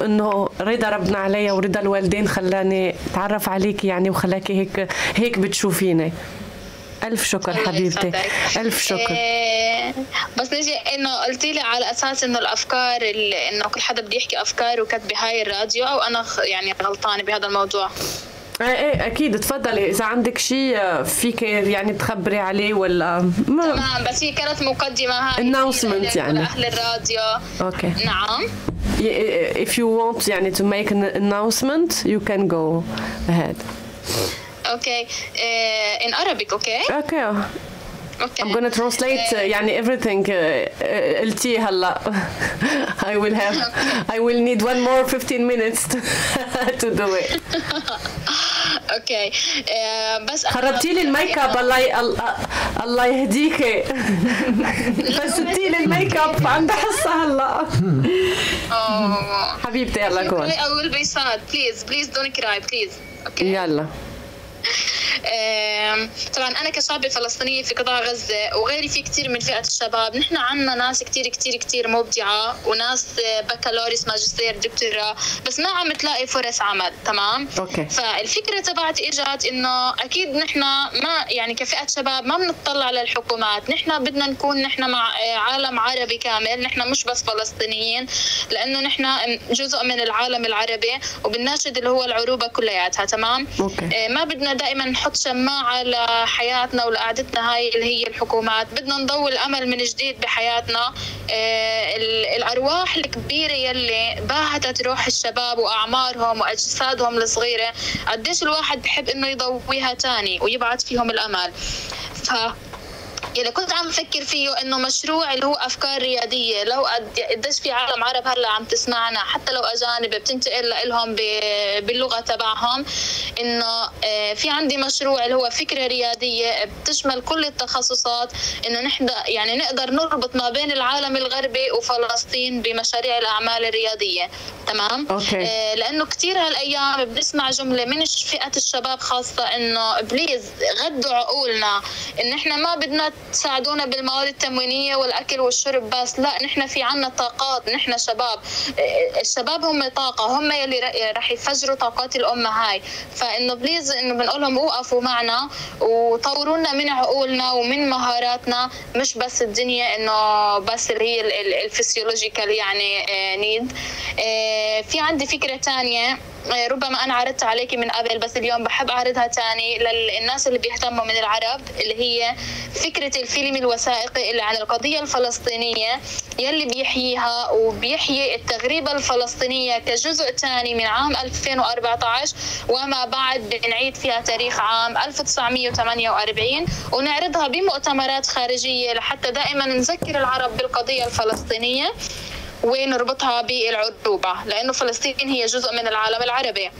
إنه رضا ربنا عليا ورضا الوالدين خلاني أتعرف عليك يعني، وخلاكي هيك بتشوفيني. ألف شكر حبيبتي، ألف شكر.
بس نجي إنه قلتي لي على أساس إنه الأفكار إنه كل حدا بده يحكي أفكار وكتب بهاي الراديو، أو أنا يعني غلطانة بهذا الموضوع؟
ايه اكيد، تفضلي اذا عندك شيء فيك يعني تخبري عليه ولا
تمام. بس هي كانت مقدمه هاي
announcement يعني
لاهل الراديو.
اوكي
نعم.
if you want يعني to make an announcement you can go ahead.
Okay, in Arabic. Okay.
I'm gonna translate يعني everything قلتي هلا. I will need one more 15 minutes to do it.
اوكي. بس
خربتي لي الميك اب. الله يهديكي. فستي لي الميك اب عند حصه هلا. حبيبتي يلا كون.
I will be sad. Please don't cry please. Okay.
يلا.
طبعا أنا كشابة فلسطينية في قطاع غزة وغيري في كتير من فئة الشباب، نحن عنا ناس كتير كتير كتير مبدعة وناس بكالوريوس ماجستير دكتوراه، بس ما عم تلاقي فرص عمل. تمام.
أوكي.
فالفكرة تبعت إجت إنه أكيد نحن ما يعني كفئة شباب ما بنطلع للحكومات، نحن بدنا نكون نحن مع عالم عربي كامل، نحن مش بس فلسطينيين، لأنه نحن جزء من العالم العربي وبنناشد اللي هو العروبة كلياتها. تمام.
أوكي.
ما بدنا دائما نحط شماعة لحياتنا ولقعدتنا هاي اللي هي الحكومات، بدنا نضوي الأمل من جديد بحياتنا. الأرواح الكبيرة يلي باهتت روح الشباب وأعمارهم وأجسادهم الصغيرة، قديش الواحد بحب إنه يضويها تاني ويبعث فيهم الأمل. يلي كنت عم فكر فيه إنه مشروع اللي هو أفكار ريادية، لو قديش في عالم عرب هلا عم تسمعنا، حتى لو أجانب بتنتقل لهم باللغة تبعهم، إنه في عندي مشروع اللي هو فكرة ريادية بتشمل كل التخصصات، إنه نحن يعني نقدر نربط ما بين العالم الغربي وفلسطين بمشاريع الأعمال الريادية. تمام.
أوكي.
لأنه كتير هالأيام بنسمع جملة من فئة الشباب خاصة، إنه بليز غدوا عقولنا، إن إحنا ما بدنا تساعدونا بالمواد التموينية والأكل والشرب بس، لا نحن في عنا طاقات، نحن شباب، الشباب هم طاقة، هم يلي رح يفجروا طاقات الأمة هاي. فإنه بليز إنه بنقولهم وقفوا معنا وطورونا من عقولنا ومن مهاراتنا، مش بس الدنيا إنه بس اللي هي الفسيولوجيكال يعني نيد. في عندي فكرة تانية ربما أنا عرضت عليكي من قبل، بس اليوم بحب أعرضها تاني للناس اللي بيهتموا من العرب، اللي هي فكرة الفيلم الوثائقي اللي عن القضية الفلسطينية يلي بيحييها وبيحيي التغريبة الفلسطينية كجزء تاني من عام 2014 وما بعد، بنعيد فيها تاريخ عام 1948 ونعرضها بمؤتمرات خارجية لحتى دائما نذكر العرب بالقضية الفلسطينية ونربطها بالعروبة، لأنه فلسطين هي جزء من العالم العربي.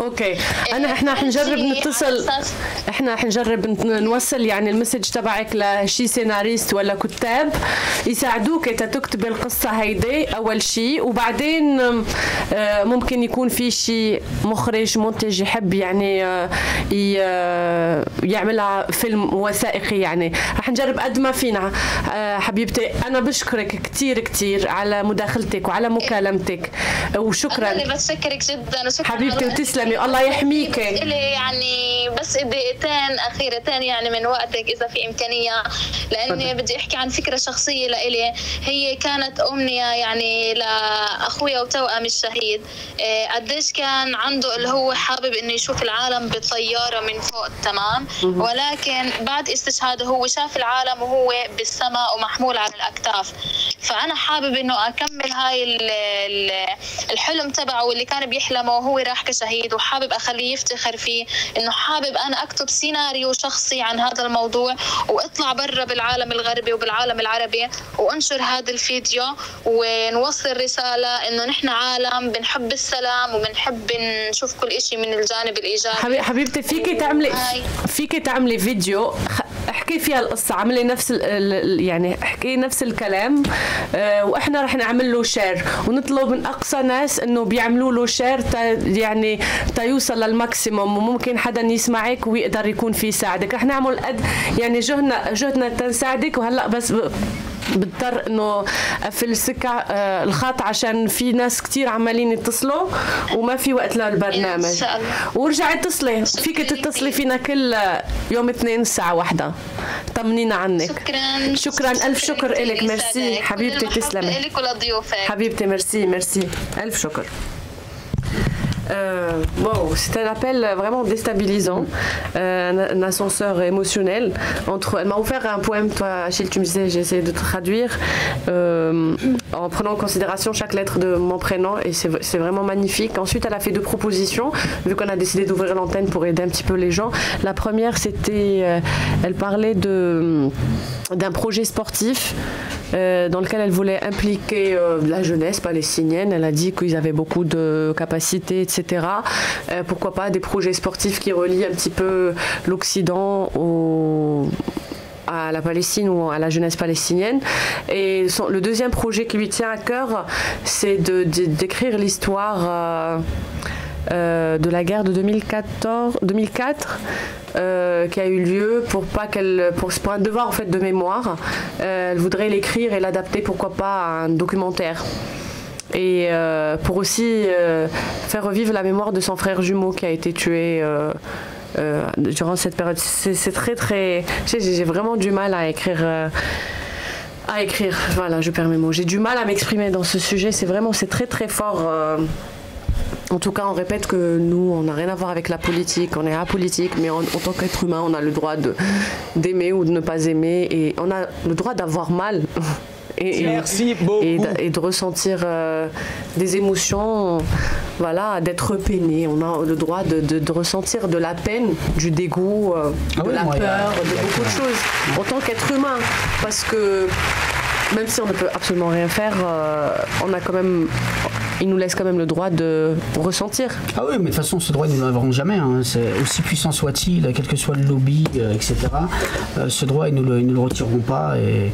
اوكي. احنا حنجرب نتصل، احنا حنجرب نوصل يعني المسج تبعك لشي سيناريست ولا كتاب يساعدوك تكتب القصة هيدي اول شيء، وبعدين ممكن يكون في شي مخرج منتج يحب يعني يعملها فيلم وثائقي. يعني رح نجرب قد ما فينا. حبيبتي انا بشكرك كتير كتير على مداخلتك وعلى مكالمتك، وشكرا.
أنا اللي بتشكرك جدا وشكرا
حبيبتي، وتسلمي الله يحميكي.
يعني أخيرة يعني من وقتك إذا في إمكانية، لأني بدي أحكي عن فكرة شخصية لإلي. هي كانت أمنية يعني لأخويا وتوأم الشهيد، قديش كان عنده اللي هو حابب إنه يشوف العالم بالطيارة من فوق، تمام، ولكن بعد استشهاده هو شاف العالم وهو بالسماء ومحمول على الأكتاف. فأنا حابب إنه أكمل هاي الحلم تبعه اللي كان بيحلمه وهو راح كشهيد، وحابب أخليه يفتخر فيه، إنه حابب أنا أكتب سيناريو شخصي عن هذا الموضوع وأطلع برا بالعالم الغربي وبالعالم العربي وأنشر هذا الفيديو ونوصل رسالة إنه نحن عالم بنحب السلام وبنحب نشوف كل إشي من الجانب الإيجابي.
حبيبتي فيكي تعملي فيديو احكي فيها القصة، عملي نفس يعني احكي نفس الكلام، واحنا رح نعمل له شير ونطلب من اقصى ناس انه بيعملوا له شير يعني يوصل للماكسيموم، وممكن حدا يسمعك ويقدر يكون في يساعدك. رح نعمل قد يعني جهدنا تنساعدك. وهلا بس بضطر انه اقفل الخط عشان في ناس كتير عمالين يتصلوا وما في وقت للبرنامج. ورجعي اتصلي، فيك تتصلي فينا كل يوم اثنين الساعة 1. طمنينا عنك. شكرا ألف شكر إلك. ميرسي حبيبتي، تسلمي
إلك ولضيوفك
حبيبتي. ميرسي ألف شكر. Bon, c'est un appel vraiment déstabilisant, un ascenseur émotionnel. Elle m'a offert un poème, toi Achille, tu me disais, j'ai essayé de traduire en prenant en considération chaque lettre de mon prénom, et c'est vraiment magnifique. Ensuite, elle a fait 2 propositions, vu qu'on a décidé d'ouvrir l'antenne pour aider un petit peu les gens. La première, c'était, elle parlait d'un projet sportif dans lequel elle voulait impliquer la jeunesse palestinienne. Elle a dit qu'ils avaient beaucoup de capacités, etc. Pourquoi pas des projets sportifs qui relient un petit peu l'Occident à la Palestine ou à la jeunesse palestinienne. Et le deuxième projet qui lui tient à cœur, c'est d'écrire l'histoire de la guerre de 2004 qui a eu lieu pour un devoir en fait de mémoire. Elle voudrait l'écrire et l'adapter, pourquoi pas, à un documentaire. Et pour aussi faire revivre la mémoire de son frère jumeau qui a été tué durant cette période. C'est très très... J'ai vraiment du mal à écrire. Voilà, je perds mes mots. J'ai du mal à m'exprimer dans ce sujet. C'est très très fort. En tout cas, on répète que nous, on n'a rien à voir avec la politique, on est apolitique, mais en tant qu'être humain, on a le droit d'aimer ou de ne pas aimer, et on a le droit d'avoir mal.
Merci beaucoup.
Et de ressentir des émotions, voilà, d'être peiné. On a le droit de ressentir de la peine, du dégoût, de la peur, de beaucoup de choses, en tant qu'être humain. Parce que même si on ne peut absolument rien faire, on a quand même... Il nous laisse quand même le droit de ressentir.
Ah oui, mais de toute façon, ce droit, nous ne l'aurons jamais. Hein. C'est aussi puissant soit-il, quel que soit le lobby, etc. Ce droit, ils ne le retireront pas. Et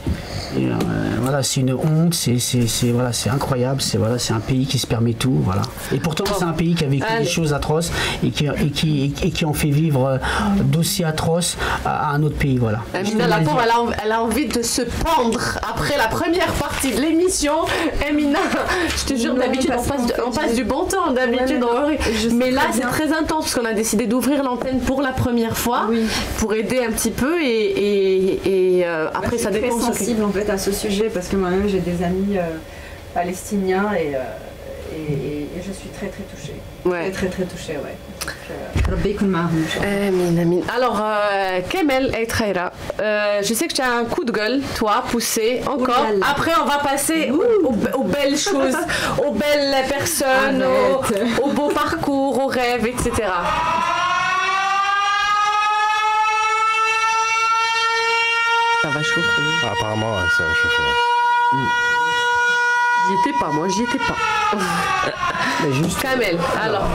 voilà, c'est une honte. C'est incroyable. C'est un pays qui se permet tout. Voilà. Et pourtant, c'est un pays qui a vécu des choses atroces et qui en fait vivre d'aussi atroces à un autre pays. Voilà.
Amina, la pauvre, elle a envie de se pendre après la première partie de l'émission. Amina, je te jure, d'habitude, on passe du bon temps d'habitude, mais là c'est très intense parce qu'on a décidé d'ouvrir l'antenne pour la première fois pour aider un petit peu et après ça dépend.
Je suis très sensible en fait à ce sujet parce que moi-même j'ai des amis palestiniens et je suis très très touchée. Très très touchée, ouais.
Alors, Kamel et Traira, je sais que tu as un coup de gueule, toi, poussé encore. Après, on va passer aux belles choses, aux belles personnes, aux beaux parcours, aux rêves, etc. Ça va chauffer.
Apparemment, ça va chauffer.
J'y étais pas, moi, j'y étais pas.
Juste,
Kamel, alors.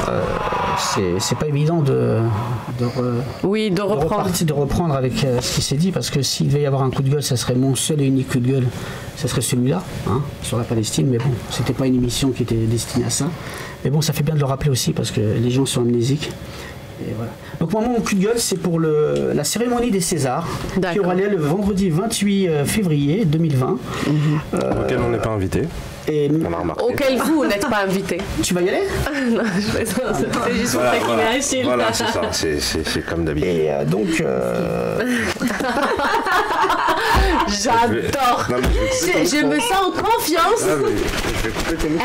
C'est pas évident de reprendre avec ce qui s'est dit, parce que s'il devait y avoir un coup de gueule, ça serait mon seul et unique coup de gueule, ça serait celui-là, hein, sur la Palestine. Mais bon, c'était pas une émission qui était destinée à ça. Mais bon, ça fait bien de le rappeler aussi, parce que les gens sont amnésiques. Et voilà. Donc moi, mon coup de gueule, c'est pour la cérémonie des Césars, qui aura lieu le vendredi 28 février 2020.
Auquel on n'est pas invité.
auquel vous n'êtes pas invité.
Tu vas y aller?
Non, c'est juste pour taquiner Achille.
Voilà, c'est ça, c'est comme d'habitude.
Et donc...
J'adore. Je me sens en confiance.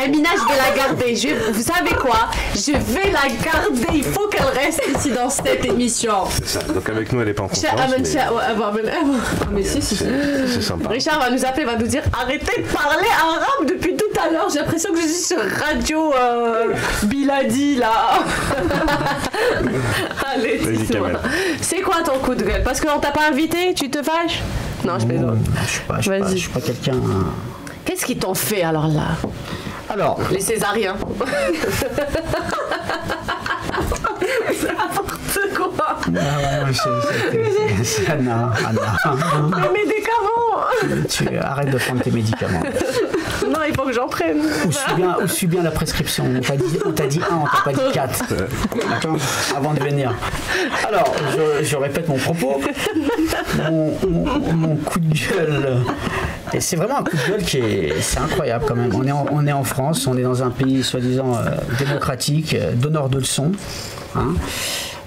Amina, je vais la garder. Vous savez quoi? Je vais la garder. Il faut qu'elle reste ici dans cette émission.
C'est ça. Donc avec nous, elle n'est pas en confiance.
Mais si.
C'est sympa.
Richard va nous appeler, va nous dire arrêtez de parler arabe depuis tout à l'heure. J'ai l'impression que je suis sur Radio Biladi là. Allez, dis-moi. C'est quoi ton coup de gueule? Parce qu'on t'a pas invité, tu te fâches? Non, je plaisante.
Je suis pas quelqu'un...
Qu'est-ce qu'ils t'ont fait alors là?
Alors...
Les Césariens. C'est n'importe quoi.
C'est Anna.
Les médicaments.
Tu arrêtes de prendre tes médicaments.
Non, il faut que j'en prenne.
Ou suis bien la prescription. On t'a dit 1, on t'a pas dit 4. D'accord ? Avant de venir. Alors, je répète mon propos. Mon coup de gueule. Et c'est vraiment un coup de gueule c'est incroyable quand même. On est en France, on est dans un pays soi-disant démocratique, donneur de leçons. Hein.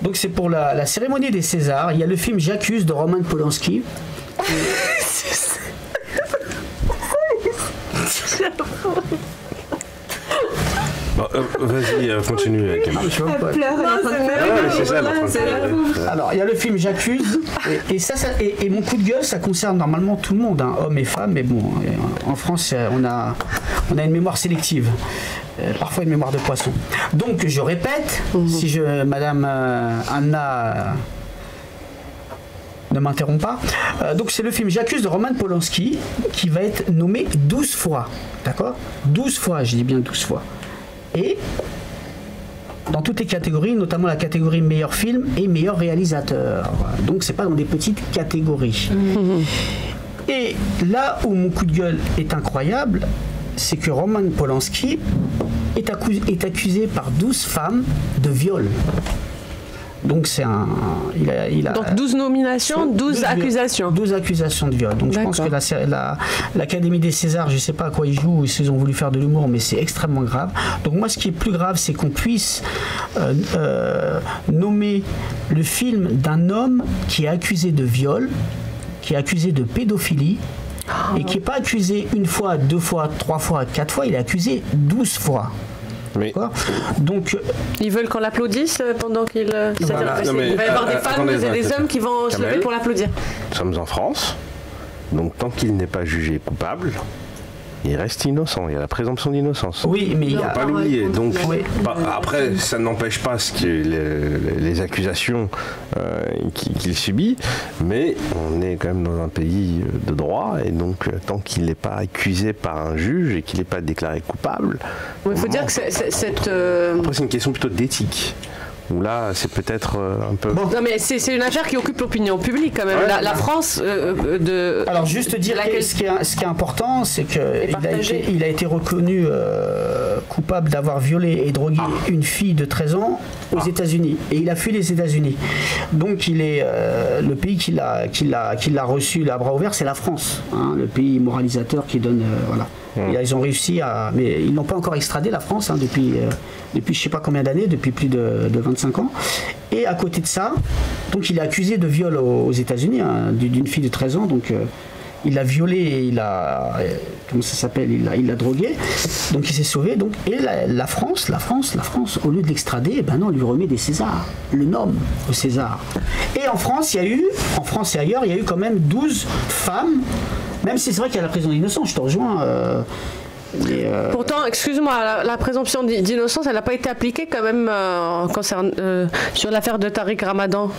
Donc c'est pour la cérémonie des Césars. Il y a le film J'accuse de Roman Polanski.
Vas-y, continue.
Alors, il y a le film J'accuse, et mon coup de gueule, ça concerne normalement tout le monde, hein, hommes et femmes, mais bon, en France, on a une mémoire sélective, parfois une mémoire de poisson. Donc, je répète, si Madame Anna ne m'interrompt pas. Donc c'est le film J'accuse de Roman Polanski qui va être nommé 12 fois. D'accord ? 12 fois, je dis bien 12 fois. Et dans toutes les catégories, notamment la catégorie meilleur film et meilleur réalisateur. Donc c'est pas dans des petites catégories. Et là où mon coup de gueule est incroyable, c'est que Roman Polanski est accusé par 12 femmes de viol. Donc c'est il a
donc 12 nominations, 12 accusations.
12 accusations de viol. Donc je pense que l'Académie des Césars, je ne sais pas à quoi ils jouent ou s'ils ont voulu faire de l'humour, mais c'est extrêmement grave. Donc moi ce qui est plus grave, c'est qu'on puisse nommer le film d'un homme qui est accusé de viol, qui est accusé de pédophilie, et qui n'est pas accusé une fois, 2 fois, 3 fois, 4 fois, il est accusé 12 fois.
Oui.
Donc,
ils veulent qu'on l'applaudisse pendant qu'il.
Voilà.
Il va y avoir des femmes et des hommes qui vont se lever pour l'applaudir.
Nous sommes en France, donc tant qu'il n'est pas jugé coupable, il reste innocent. Il y a la présomption d'innocence.
Oui, mais il
ne faut pas l'oublier. Donc, après, ça n'empêche pas les accusations qu'il subit, mais on est quand même dans un pays de droit, et donc tant qu'il n'est pas accusé par un juge et qu'il n'est pas déclaré coupable.
Il faut dire que cette.
Après, c'est une question plutôt d'éthique. Où là, c'est peut-être un peu...
Bon. Non, mais c'est une affaire qui occupe l'opinion publique quand même. Ouais, la France
Alors juste dire ce qui est important, c'est qu'il a été reconnu coupable d'avoir violé et drogué une fille de 13 ans aux États-Unis. Et il a fui les États-Unis. Donc il est le pays qui l'a reçu à bras ouverts, c'est la France. Hein, le pays moralisateur qui donne... voilà. Ils ont réussi à... Mais ils n'ont pas encore extradé la France hein, depuis je ne sais pas combien d'années, depuis plus de 25 ans. Et à côté de ça, donc il est accusé de viol aux États-Unis hein, d'une fille de 13 ans. Donc il l'a violée, il l'a... Comment ça s'appelle ? Il l'a droguée. Donc il s'est sauvé. Donc, et la France, au lieu de l'extrader, eh ben non, on lui remet des Césars. Le nomme au César. Et en France et ailleurs, il y a eu quand même 12 femmes. Même si c'est vrai qu'il y a la présomption d'innocence, je te rejoins.
Pourtant, excuse-moi, la présomption d'innocence, elle n'a pas été appliquée quand même sur l'affaire de Tariq Ramadan.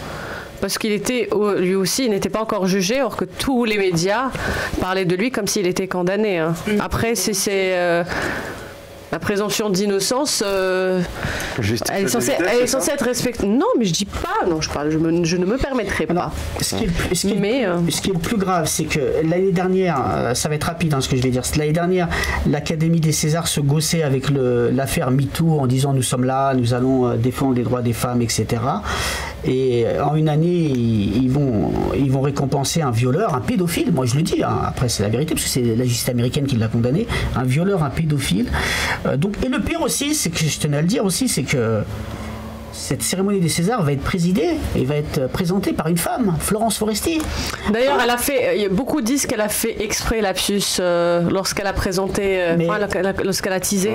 Parce qu'il était, lui aussi, il n'était pas encore jugé, alors que tous les médias parlaient de lui comme s'il était condamné. Hein. Après, c'est la présomption d'innocence, elle est censée être respectée. Non, mais je dis pas. Non, je ne me permettrai pas.
Ce qui est le plus grave, c'est que l'année dernière, ça va être rapide hein, ce que je vais dire. L'année dernière, l'Académie des Césars se gossait avec l'affaire MeToo en disant nous sommes là, nous allons défendre les droits des femmes, etc. Et en une année, ils vont récompenser un violeur, un pédophile. Moi, je le dis. Hein, après, c'est la vérité parce que c'est la justice américaine qui l'a condamné. Un violeur, un pédophile. Et le pire aussi, c'est que je tenais à le dire aussi, c'est que cette cérémonie des Césars va être présidée et va être présentée par une femme, Florence Foresti.
D'ailleurs, elle a fait. Beaucoup disent qu'elle a fait exprès lapsus lorsqu'elle a présenté, lorsqu'elle a teasé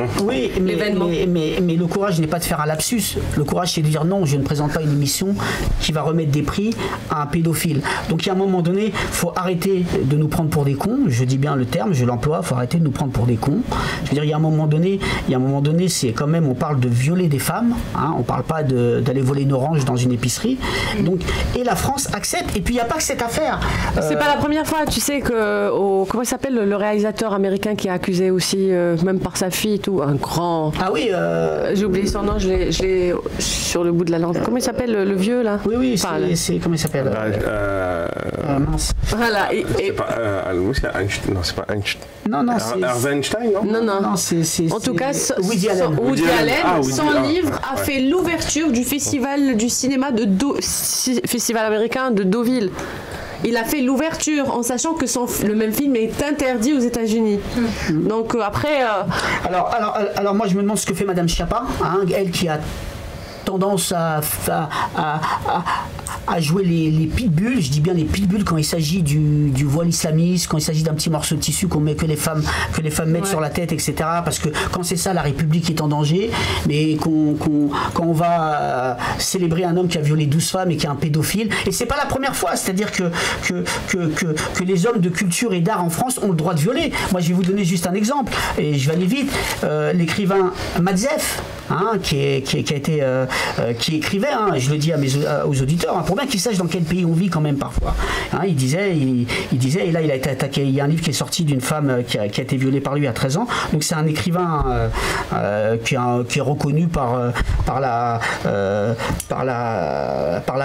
l'événement.
Mais le courage n'est pas de faire un lapsus. Le courage, c'est de dire non, je ne présente pas une émission qui va remettre des prix à un pédophile. Donc, il y a un moment donné, il faut arrêter de nous prendre pour des cons. Je dis bien le terme, je l'emploie. Il faut arrêter de nous prendre pour des cons. Je veux dire, il y a un moment donné, c'est quand même, on parle de violer des femmes. Hein, on parle pas d'aller voler une orange dans une épicerie. Donc, et la France accepte. Et puis, il n'y a pas que cette affaire.
C'est pas la première fois, tu sais, que comment il s'appelle, le réalisateur américain qui est accusé aussi, même par sa fille et tout, un grand...
Ah oui
j'ai oublié son nom, je l'ai sur le bout de la langue. Comment il s'appelle, le vieux, là?
Oui, c'est... Comment il s'appelle mince.
Voilà.
C'est pas... non, c'est pas Einstein.
Non, c'est...
Harvey Einstein, non?
Non,
c'est...
En tout cas,
Woody Allen.
Woody Allen, son livre a fait l'ouverture du festival du cinéma festival américain de Deauville. Il a fait l'ouverture en sachant que le même film est interdit aux États-Unis. Donc après.
Alors moi je me demande ce que fait Madame Schiappa, hein, elle qui a tendance à jouer les pitbulls, je dis bien les pitbulls quand il s'agit du voile islamiste, quand il s'agit d'un petit morceau de tissu que les femmes mettent sur la tête, etc. Parce que quand c'est ça, la République est en danger, mais quand on va célébrer un homme qui a violé 12 femmes et qui est un pédophile, et c'est pas la première fois, c'est-à-dire que les hommes de culture et d'art en France ont le droit de violer. Moi je vais vous donner juste un exemple, et je vais aller vite, l'écrivain Matzef, hein, qui écrivait, hein, je le dis aux auditeurs, hein, pour bien qu'ils sachent dans quel pays on vit quand même parfois. Hein, il disait, et là il a été attaqué, il y a un livre qui est sorti d'une femme qui a été violée par lui à 13 ans, donc c'est un écrivain qui est reconnu par la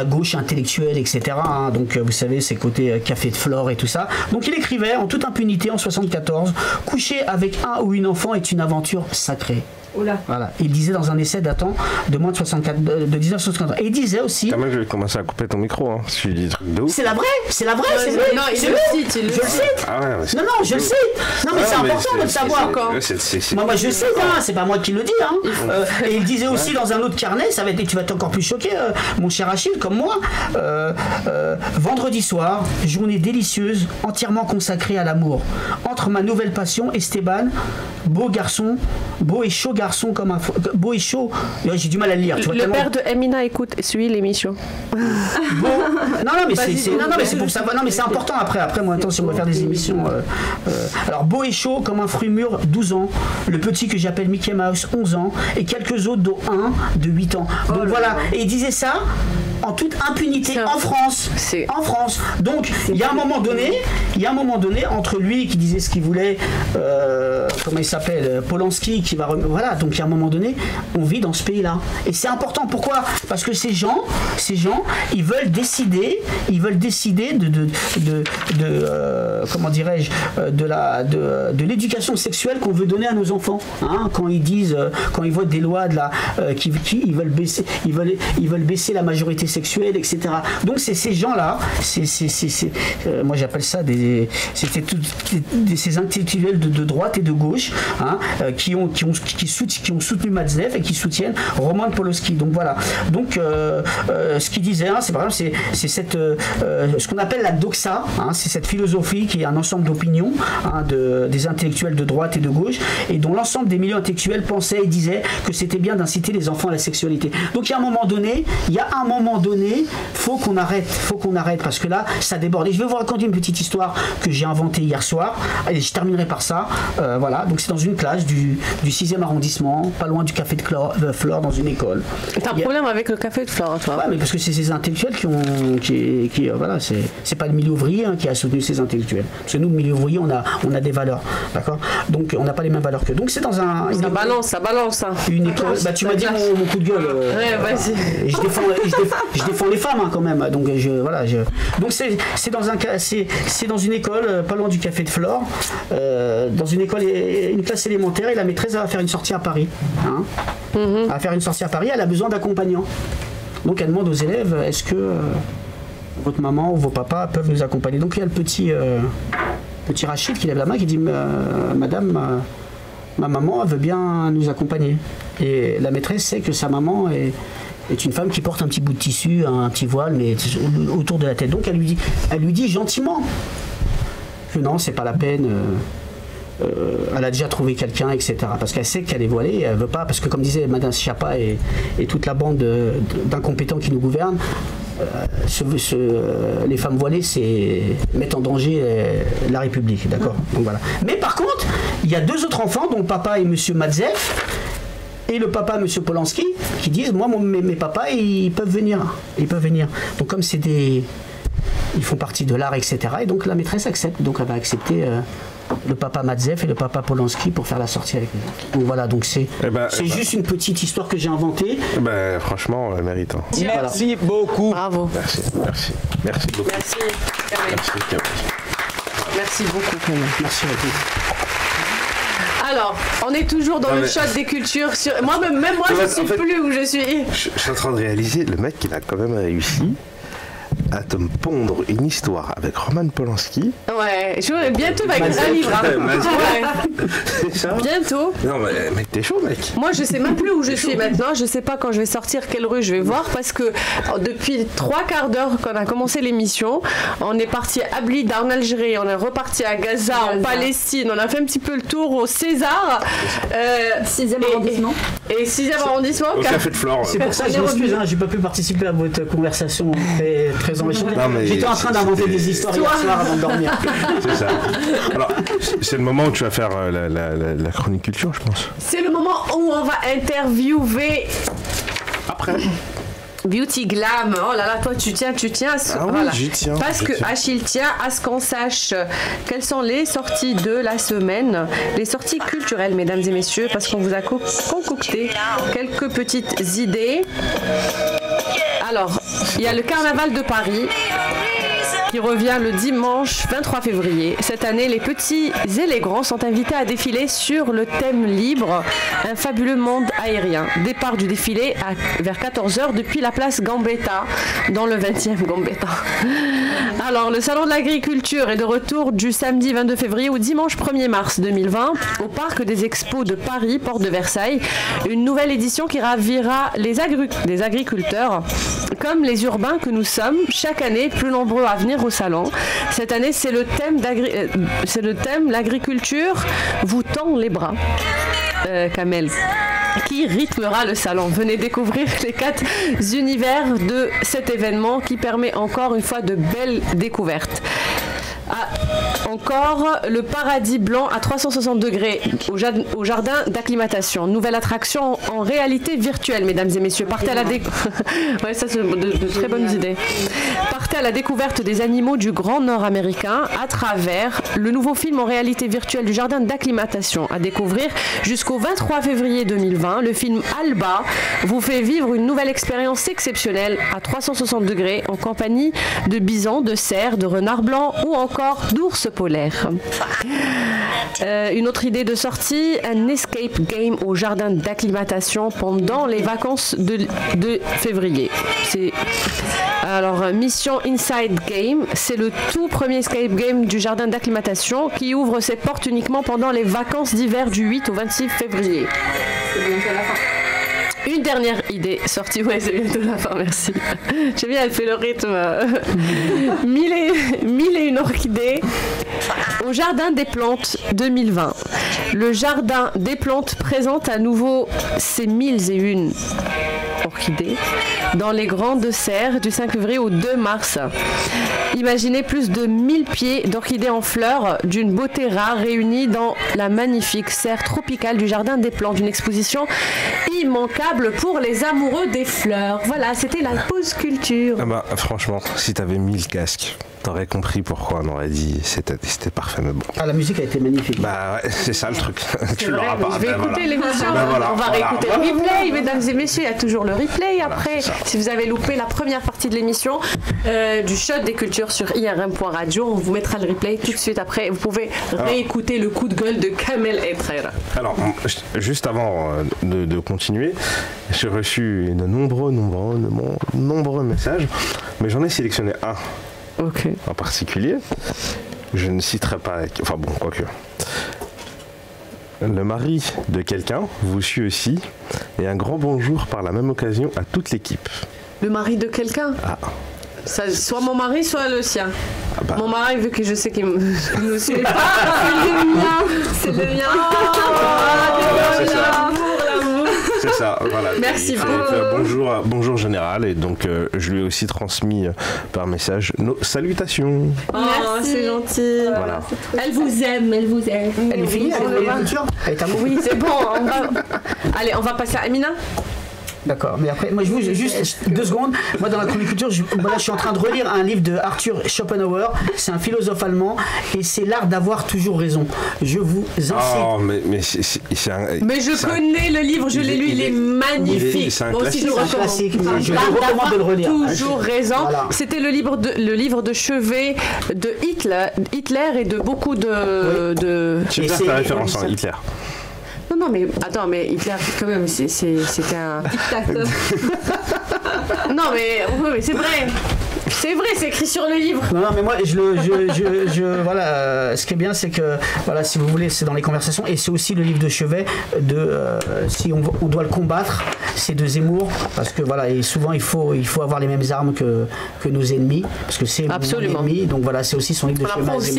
gauche intellectuelle, etc. Hein, donc vous savez, ses côtés café de Flore et tout ça. Donc il écrivait en toute impunité en 74, coucher avec un ou une enfant est une aventure sacrée.
Oula.
Voilà. Il disait dans un essai datant de moins de 1964. Et il disait aussi.
Quand même, je vais commencer à couper ton micro. Hein, si tu dis des trucs de ouf.
C'est la vraie, c'est vrai.
Non, il le cite.
Je le cite.
Ah ouais,
non, je le cite. Non, mais c'est important de le savoir encore. Moi, je le cite, hein, c'est pas moi qui le dis. Hein. Et il disait aussi dans un autre carnet, tu vas être encore plus choqué, mon cher Achille, comme moi. Vendredi soir, journée délicieuse, entièrement consacrée à l'amour. Entre ma nouvelle passion, Esteban, beau et chaud garçon comme un beau et chaud. J'ai du mal à le lire.
Le père de Emina suit l'émission.
Non, mais c'est pour ça. Non, mais c'est important après. Moi, attends, si on va faire des émissions. Alors, beau et chaud comme un fruit mûr, 12 ans. Le petit que j'appelle Mickey Mouse, 11 ans. Et quelques autres, dont un de 8 ans. Donc voilà. Et il disait ça en toute impunité en France. En France. Donc, il y a un moment donné, entre lui qui disait ce qu'il voulait, comment il s'appelle, Polanski, qui va. Voilà, donc il y a un moment donné, on vit dans ce pays-là. Et c'est important, pourquoi ? Parce que ces gens, ils veulent décider comment dirais-je, de l'éducation sexuelle qu'on veut donner à nos enfants. Hein, quand ils voient des lois ils veulent baisser la majorité sexuelle, etc. Donc c'est ces gens-là, moi j'appelle ça ces intellectuels de droite et de gauche, hein, qui ont soutenu Matzneff et qui soutiennent Roman Polanski. Donc voilà. Donc ce qu'il disait, hein, c'est par exemple c'est cette ce qu'on appelle la doxa, hein, c'est cette philosophie qui est un ensemble d'opinions, hein, des intellectuels de droite et de gauche, et dont l'ensemble des milieux intellectuels pensaient et disaient que c'était bien d'inciter les enfants à la sexualité. Donc il y a un moment donné, faut qu'on arrête parce que là ça déborde. Et je vais vous raconter une petite histoire que j'ai inventée hier soir. Allez, je terminerai par ça. Voilà. Donc c'est dans une classe du 6e arrondissement, pas loin du café de Flore, dans une école.
T'as un problème avec le café de Flore, toi?
Ouais, mais parce que c'est ces intellectuels voilà, c'est pas le milieu ouvrier, hein, qui a soutenu ces intellectuels. Parce que nous, le milieu ouvrier, on a des valeurs, d'accord? Donc on n'a pas les mêmes valeurs qu'eux. Donc c'est dans un.
Ça balance. Hein.
Une école. Bah tu m'as dit mon coup de gueule.
Ouais, vas-y.
Et je défends les femmes, hein, quand même. Donc Donc c'est dans une école, pas loin du café de Flore, dans une classe élémentaire, et la maîtresse va faire une sortie à Paris. Hein. À faire une sortie à Paris, elle a besoin d'accompagnants. Donc elle demande aux élèves, est-ce que votre maman ou vos papas peuvent nous accompagner? Donc il y a le petit Rachid qui lève la main, qui dit Madame, ma maman elle veut bien nous accompagner. Et la maîtresse sait que sa maman est une femme qui porte un petit bout de tissu, un petit voile, mais autour de la tête. Donc elle lui dit gentiment que non, c'est pas la peine. Elle a déjà trouvé quelqu'un, etc. Parce qu'elle sait qu'elle est voilée, et elle veut pas, parce que comme disait Madame Schiappa et toute la bande d'incompétents qui nous gouvernent, les femmes voilées, mettent en danger la République, d'accord. Donc voilà. Mais par contre, il y a 2 autres enfants, dont le papa est Monsieur Madzev et le papa Monsieur Polanski, qui disent moi mes papas ils peuvent venir. Donc comme ils font partie de l'art, etc. Et donc la maîtresse accepte, donc elle va accepter le papa Madzev et le papa Polanski pour faire la sortie avec nous. Donc voilà, donc c'est juste une petite histoire que j'ai inventée.
Franchement, elle mérite. Hein.
Merci beaucoup.
Bravo.
Merci beaucoup.
Merci beaucoup, Kamel.
Merci à tous.
Alors, on est toujours dans le shot des cultures. Même moi, je ne sais plus où je suis.
Je suis en train de réaliser, le mec, il a quand même réussi à te pondre une histoire avec Roman Polanski.
Ouais, bientôt avec un livre.
C'est ça.
Bientôt.
Non, mais mec, t'es chaud, mec.
Moi, je sais même plus où je suis maintenant. Je sais pas quand je vais sortir, quelle rue je vais voir, parce que depuis 3/4 d'heure qu'on a commencé l'émission, on est parti à Blida en Algérie, on est reparti à Gaza, en Palestine, on a fait un petit peu le tour au César,
6e arrondissement.
Et 6e arrondissement.
Au Café de Flore.
C'est pour ça que je m'excuse, j'ai pas pu participer à votre conversation très enrichissante. J'étais en train d'inventer des histoires hier soir avant de dormir.
C'est ça. Alors, c'est le moment où tu vas faire la chronique culture, je pense.
C'est le moment où on va interviewer.
Après.
Beauty Glam, oh là là, toi tu tiens.
Voilà. Oui, j'y tiens.
Parce que Achille tient à ce qu'on sache quelles sont les sorties de la semaine, les sorties culturelles, mesdames et messieurs, parce qu'on vous a concocté quelques petites idées. Alors, il y a le Carnaval de Paris qui revient le dimanche 23 février. Cette année, les petits et les grands sont invités à défiler sur le thème libre, un fabuleux monde aérien. Départ du défilé vers 14h depuis la place Gambetta, dans le 20e Gambetta. Alors, le Salon de l'Agriculture est de retour du samedi 22 février au dimanche 1er mars 2020 au Parc des Expos de Paris, porte de Versailles. Une nouvelle édition qui ravira les agriculteurs, comme les urbains que nous sommes, chaque année plus nombreux à venir au salon. Cette année, c'est le thème l'agriculture vous tend les bras. Kamel, qui rythmera le salon. Venez découvrir les 4 univers de cet événement qui permet encore une fois de belles découvertes. Encore le paradis blanc à 360 degrés au jardin d'acclimatation. Nouvelle attraction en réalité virtuelle, mesdames et messieurs. Partez à la ouais, ça c'est de très bonnes idées. Partez à la découverte des animaux du Grand Nord américain à travers le nouveau film en réalité virtuelle du jardin d'acclimatation. À découvrir jusqu'au 23 février 2020. Le film Alba vous fait vivre une nouvelle expérience exceptionnelle à 360 degrés en compagnie de bisons, de cerfs, de renards blancs ou encore d'ours polaires. Une autre idée de sortie, un escape game au jardin d'acclimatation pendant les vacances de février. Alors, Mission Inside Game, c'est le tout premier escape game du jardin d'acclimatation qui ouvre ses portes uniquement pendant les vacances d'hiver du 8 au 26 février.
C'est bientôt à la fin.
Une dernière idée sortie, ouais, c'est bientôt la fin, merci. J'aime bien, elle fait le rythme. 1001 orchidées au Jardin des Plantes 2020. Le Jardin des Plantes présente à nouveau ses 1001 orchidées dans les grandes serres du 5 février au 2 mars. Imaginez plus de 1000 pieds d'orchidées en fleurs d'une beauté rare réunies dans la magnifique serre tropicale du Jardin des Plantes. Une exposition immanquable pour les amoureux des fleurs. Voilà, c'était la pause culture.
Ah bah, franchement, si t'avais mis le casque, t'aurais compris pourquoi on aurait dit c'était parfait, mais bon.
Ah, la musique a été magnifique.
Bah ouais, c'est ça le truc.
Tu l'auras pas. Je vais écouter l'émission. On va réécouter le replay, mesdames et messieurs. Il y a toujours le replay après. Si vous avez loupé la première partie de l'émission du Shot des Cultures sur IRM.radio, on vous mettra le replay tout de suite après. Vous pouvez réécouter le coup de gueule de Kamel Etrera.
Alors, juste avant de continuer continuer. J'ai reçu de nombreux messages, mais j'en ai sélectionné un en particulier. Je ne citerai pas, enfin bon, quoique. Le mari de quelqu'un vous suit aussi, et un grand bonjour par la même occasion à toute l'équipe.
Le mari de quelqu'un? Ça, soit mon mari, soit le sien. Mon mari, vu que je sais qu'il ne suit pas, c'est le mien.
C'est ça. C'est ça, voilà.
Merci beaucoup.
Bonjour général, et donc je lui ai aussi transmis par message nos salutations.
Merci, c'est gentil.
Voilà.
Elle vous aime.
Elle est finie avec la culture?
Oui, c'est bon. Allez, on va passer à Amina.
D'accord, mais après, moi je vous juste 2 secondes. Moi dans la chroniculture, je suis en train de relire un livre de Arthur Schopenhauer. C'est un philosophe allemand et c'est l'art d'avoir toujours raison. Je vous incite.
Oh, mais
je connais le livre, je l'ai lu, il est magnifique.
Moi aussi je le recommande.
Je vous recommande de le relire.
Toujours raison. Voilà. C'était le livre de chevet de Hitler et de beaucoup de.
Tu peux faire référence à Hitler.
Non, mais attends, mais Hitler, quand même, c'était un dictateur. Non, mais c'est vrai. C'est vrai, c'est écrit sur le livre.
Non, mais moi, voilà, ce qui est bien, c'est que, voilà, si vous voulez, c'est dans les conversations, et c'est aussi le livre de chevet de, si on doit le combattre, c'est de Zemmour, parce que voilà, et souvent il faut avoir les mêmes armes que nos ennemis, parce que c'est mon ennemi, donc voilà, c'est aussi son livre de chevet.
On apprend aussi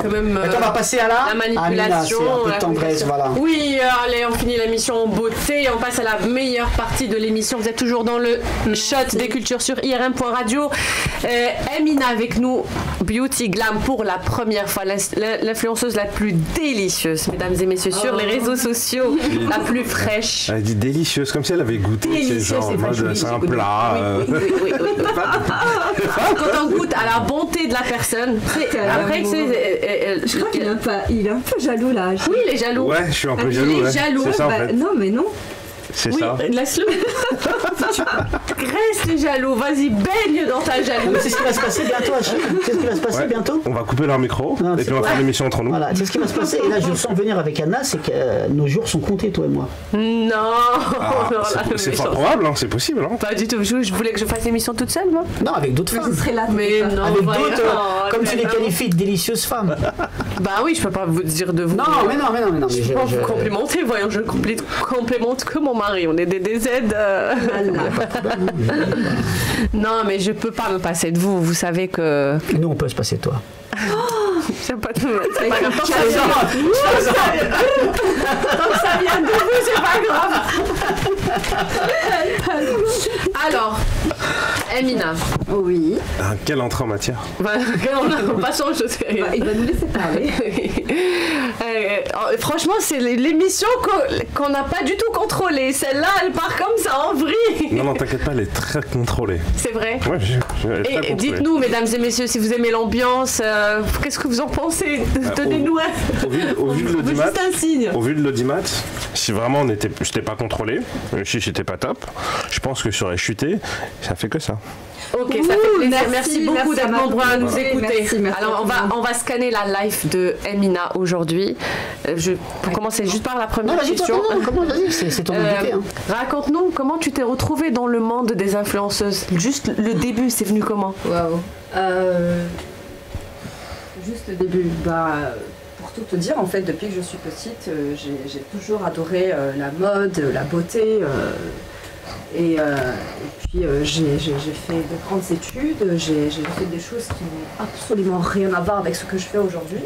quand même.
Attends, on va passer à la
manipulation,
un peu de tendresse, voilà.
Oui, allez, on finit l'émission en beauté, on passe à la meilleure partie de l'émission. Vous êtes toujours dans le shot des cultures sur IRM.radio. Amina avec nous, Beauty Glam pour la première fois, l'influenceuse la plus délicieuse, mesdames et messieurs, sur les réseaux sociaux, la plus fraîche.
Elle dit délicieuse, comme si elle avait goûté. C'est un plat.
Oui. Quand on goûte à la bonté de la personne, après
je crois qu'il est un peu jaloux là.
Oui, il est jaloux.
Ouais, je suis un peu jaloux.
Jaloux.
C'est ça, en fait.
Non, mais non.
C'est ça.
Laisse-le. Reste jaloux. Vas-y, baigne dans ta jalousie.
C'est ce qui va se passer bientôt, Achille. C'est ce qui va se passer bientôt.
On va couper leur micro et puis on va faire l'émission entre nous.
Voilà, c'est ce qui va se passer. Et là, je sens venir avec Anna, c'est que nos jours sont comptés, toi et moi.
Non.
C'est fort probable, c'est possible.
Pas du tout. Je voulais que je fasse l'émission toute seule, moi.
Non, avec d'autres femmes.
Mais non.
Avec d'autres, comme tu les qualifies, de délicieuses femmes.
Bah oui, je peux pas vous dire de vous.
Non, mais non.
Je peux pas vous complimenter. Voyons, je complimente que mon mari. On est des aides. Non, mais je peux pas me passer de vous. Vous savez que.
Nous, on peut se passer de toi.
C'est pas tout. C'est pas grave. Tant que ça vient de vous, c'est pas grave. Alors, Amina.
Oui.
Quelle entrée en matière.
Passons aux choses sérieuses.
Il va nous laisser parler.
Franchement, c'est l'émission qu'on n'a pas du tout contrôlée. Celle-là, elle part comme ça en vrille.
Non, t'inquiète pas, elle est très contrôlée.
C'est vrai.
Ouais,
et dites-nous, mesdames et messieurs, si vous aimez l'ambiance, qu'est-ce que vous en pensez? Donnez-nous
au vu de l'audimat,
juste un signe.
Au vu de l'audimat, si vraiment j'étais pas contrôlé, si j'étais pas top, je pense que j'aurais chuté. Ça fait que ça.
Ok, ça fait plaisir. Merci beaucoup d'être nombreux à nous écouter.
Merci,
alors on va scanner la life de Amina aujourd'hui. Pour commencer juste par la première question.
Vas-y, c'est ton invité.
Raconte-nous comment tu t'es retrouvée dans le monde des influenceuses. Juste le début, c'est venu comment?
Waouh. Juste le début. Pour tout te dire, en fait, depuis que je suis petite, j'ai toujours adoré la mode, la beauté. Et puis j'ai fait de grandes études, j'ai fait des choses qui n'ont absolument rien à voir avec ce que je fais aujourd'hui.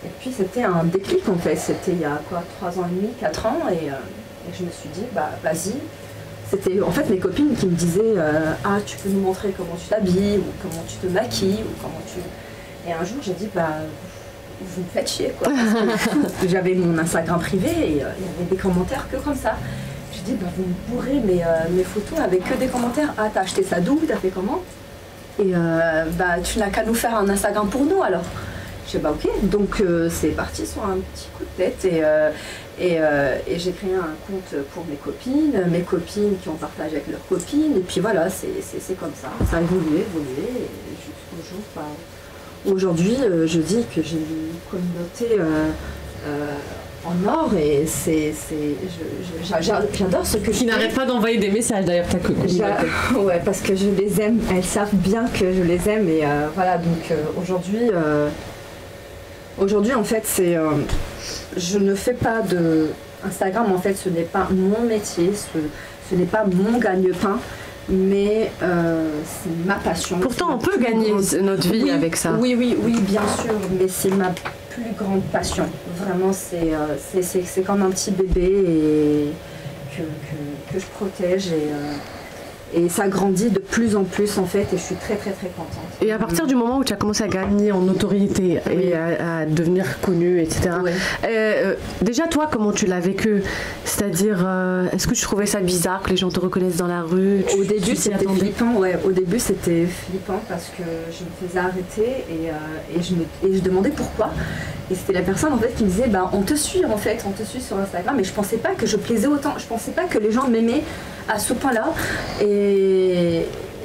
Et puis c'était un déclic en fait, c'était il y a 3 ans et demi, 4 ans, et je me suis dit, vas-y. C'était en fait mes copines qui me disaient, tu peux nous montrer comment tu t'habilles, ou comment tu te maquilles, ou comment tu... Et un jour j'ai dit, vous me faites chier quoi. J'avais mon Instagram privé et il y avait des commentaires que comme ça. Je dis, vous me bourrez mes photos avec que des commentaires. T'as acheté ça d'où? T'as fait comment? Et tu n'as qu'à nous faire un Instagram pour nous alors. Je dis, ok. Donc c'est parti sur un petit coup de tête et j'ai créé un compte pour mes copines qui ont partagé avec leurs copines. Et puis voilà, c'est comme ça. Ça a évolué et jusqu'au jour. Aujourd'hui, je dis que j'ai une communauté en or et j'adore ce que
qui n'arrête pas d'envoyer des messages d'ailleurs ta copine.
Ouais, parce que je les aime, elles savent bien que je les aime et voilà, donc aujourd'hui en fait je ne fais pas de Instagram, en fait ce n'est pas mon métier, ce n'est pas mon gagne-pain, mais c'est ma passion.
Pourtant on peut gagner notre vie avec ça.
Oui, bien sûr, mais c'est ma plus grande passion. Vraiment, c'est comme un petit bébé et que je protège et ça grandit de plus en plus en fait et je suis très très très contente.
Et à partir du moment où tu as commencé à gagner en notoriété et à devenir connue, etc. Déjà toi, comment tu l'as vécu? C'est-à-dire, est-ce que tu trouvais ça bizarre que les gens te reconnaissent dans la rue?
Au début c'était flippant, au début c'était flippant parce que je me faisais arrêter et je demandais pourquoi. Et c'était la personne en fait qui me disait on te suit en fait, on te suit sur Instagram, mais je pensais pas que je plaisais autant, je pensais pas que les gens m'aimaient à ce point-là et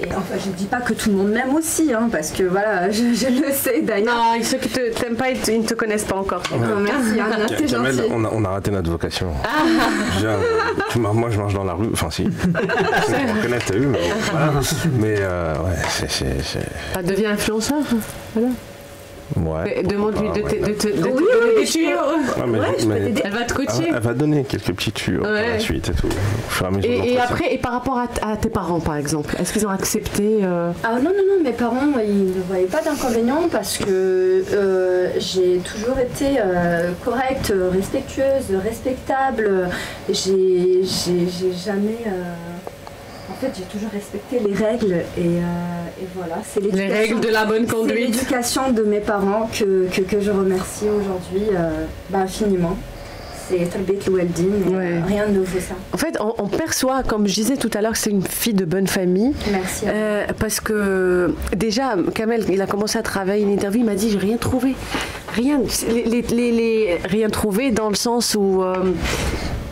enfin je dis pas que tout le monde m'aime aussi parce que voilà je le sais d'ailleurs.
Non, ceux qui t'aiment pas ils ne te connaissent pas encore.
Merci Anna, c'est gentil.
On a raté notre vocation. Moi je marche dans la rue, enfin si. On reconnaît, t'as vu, mais voilà. Mais
c'est... Deviens influenceur, voilà.
Ouais.
Demande-lui de te donner des tuyaux. Elle va te coacher.
Elle va donner quelques petits tuyaux par la suite et tout.
Et après, et par rapport à tes parents par exemple, est-ce qu'ils ont accepté
Non, mes parents ils ne voyaient pas d'inconvénient parce que j'ai toujours été correcte, respectueuse, respectable. J'ai jamais... En fait, j'ai toujours respecté les règles et voilà. C'est
les règles de la bonne conduite.
C'est l'éducation de mes parents que je remercie aujourd'hui infiniment. C'est Talbet Loueldine, rien ne vaut ça.
En fait, on perçoit, comme je disais tout à l'heure, que c'est une fille de bonne famille.
Merci.
Parce que déjà, Kamel, il a commencé à travailler une interview, il m'a dit, j'ai rien trouvé. Rien trouvé dans le sens où...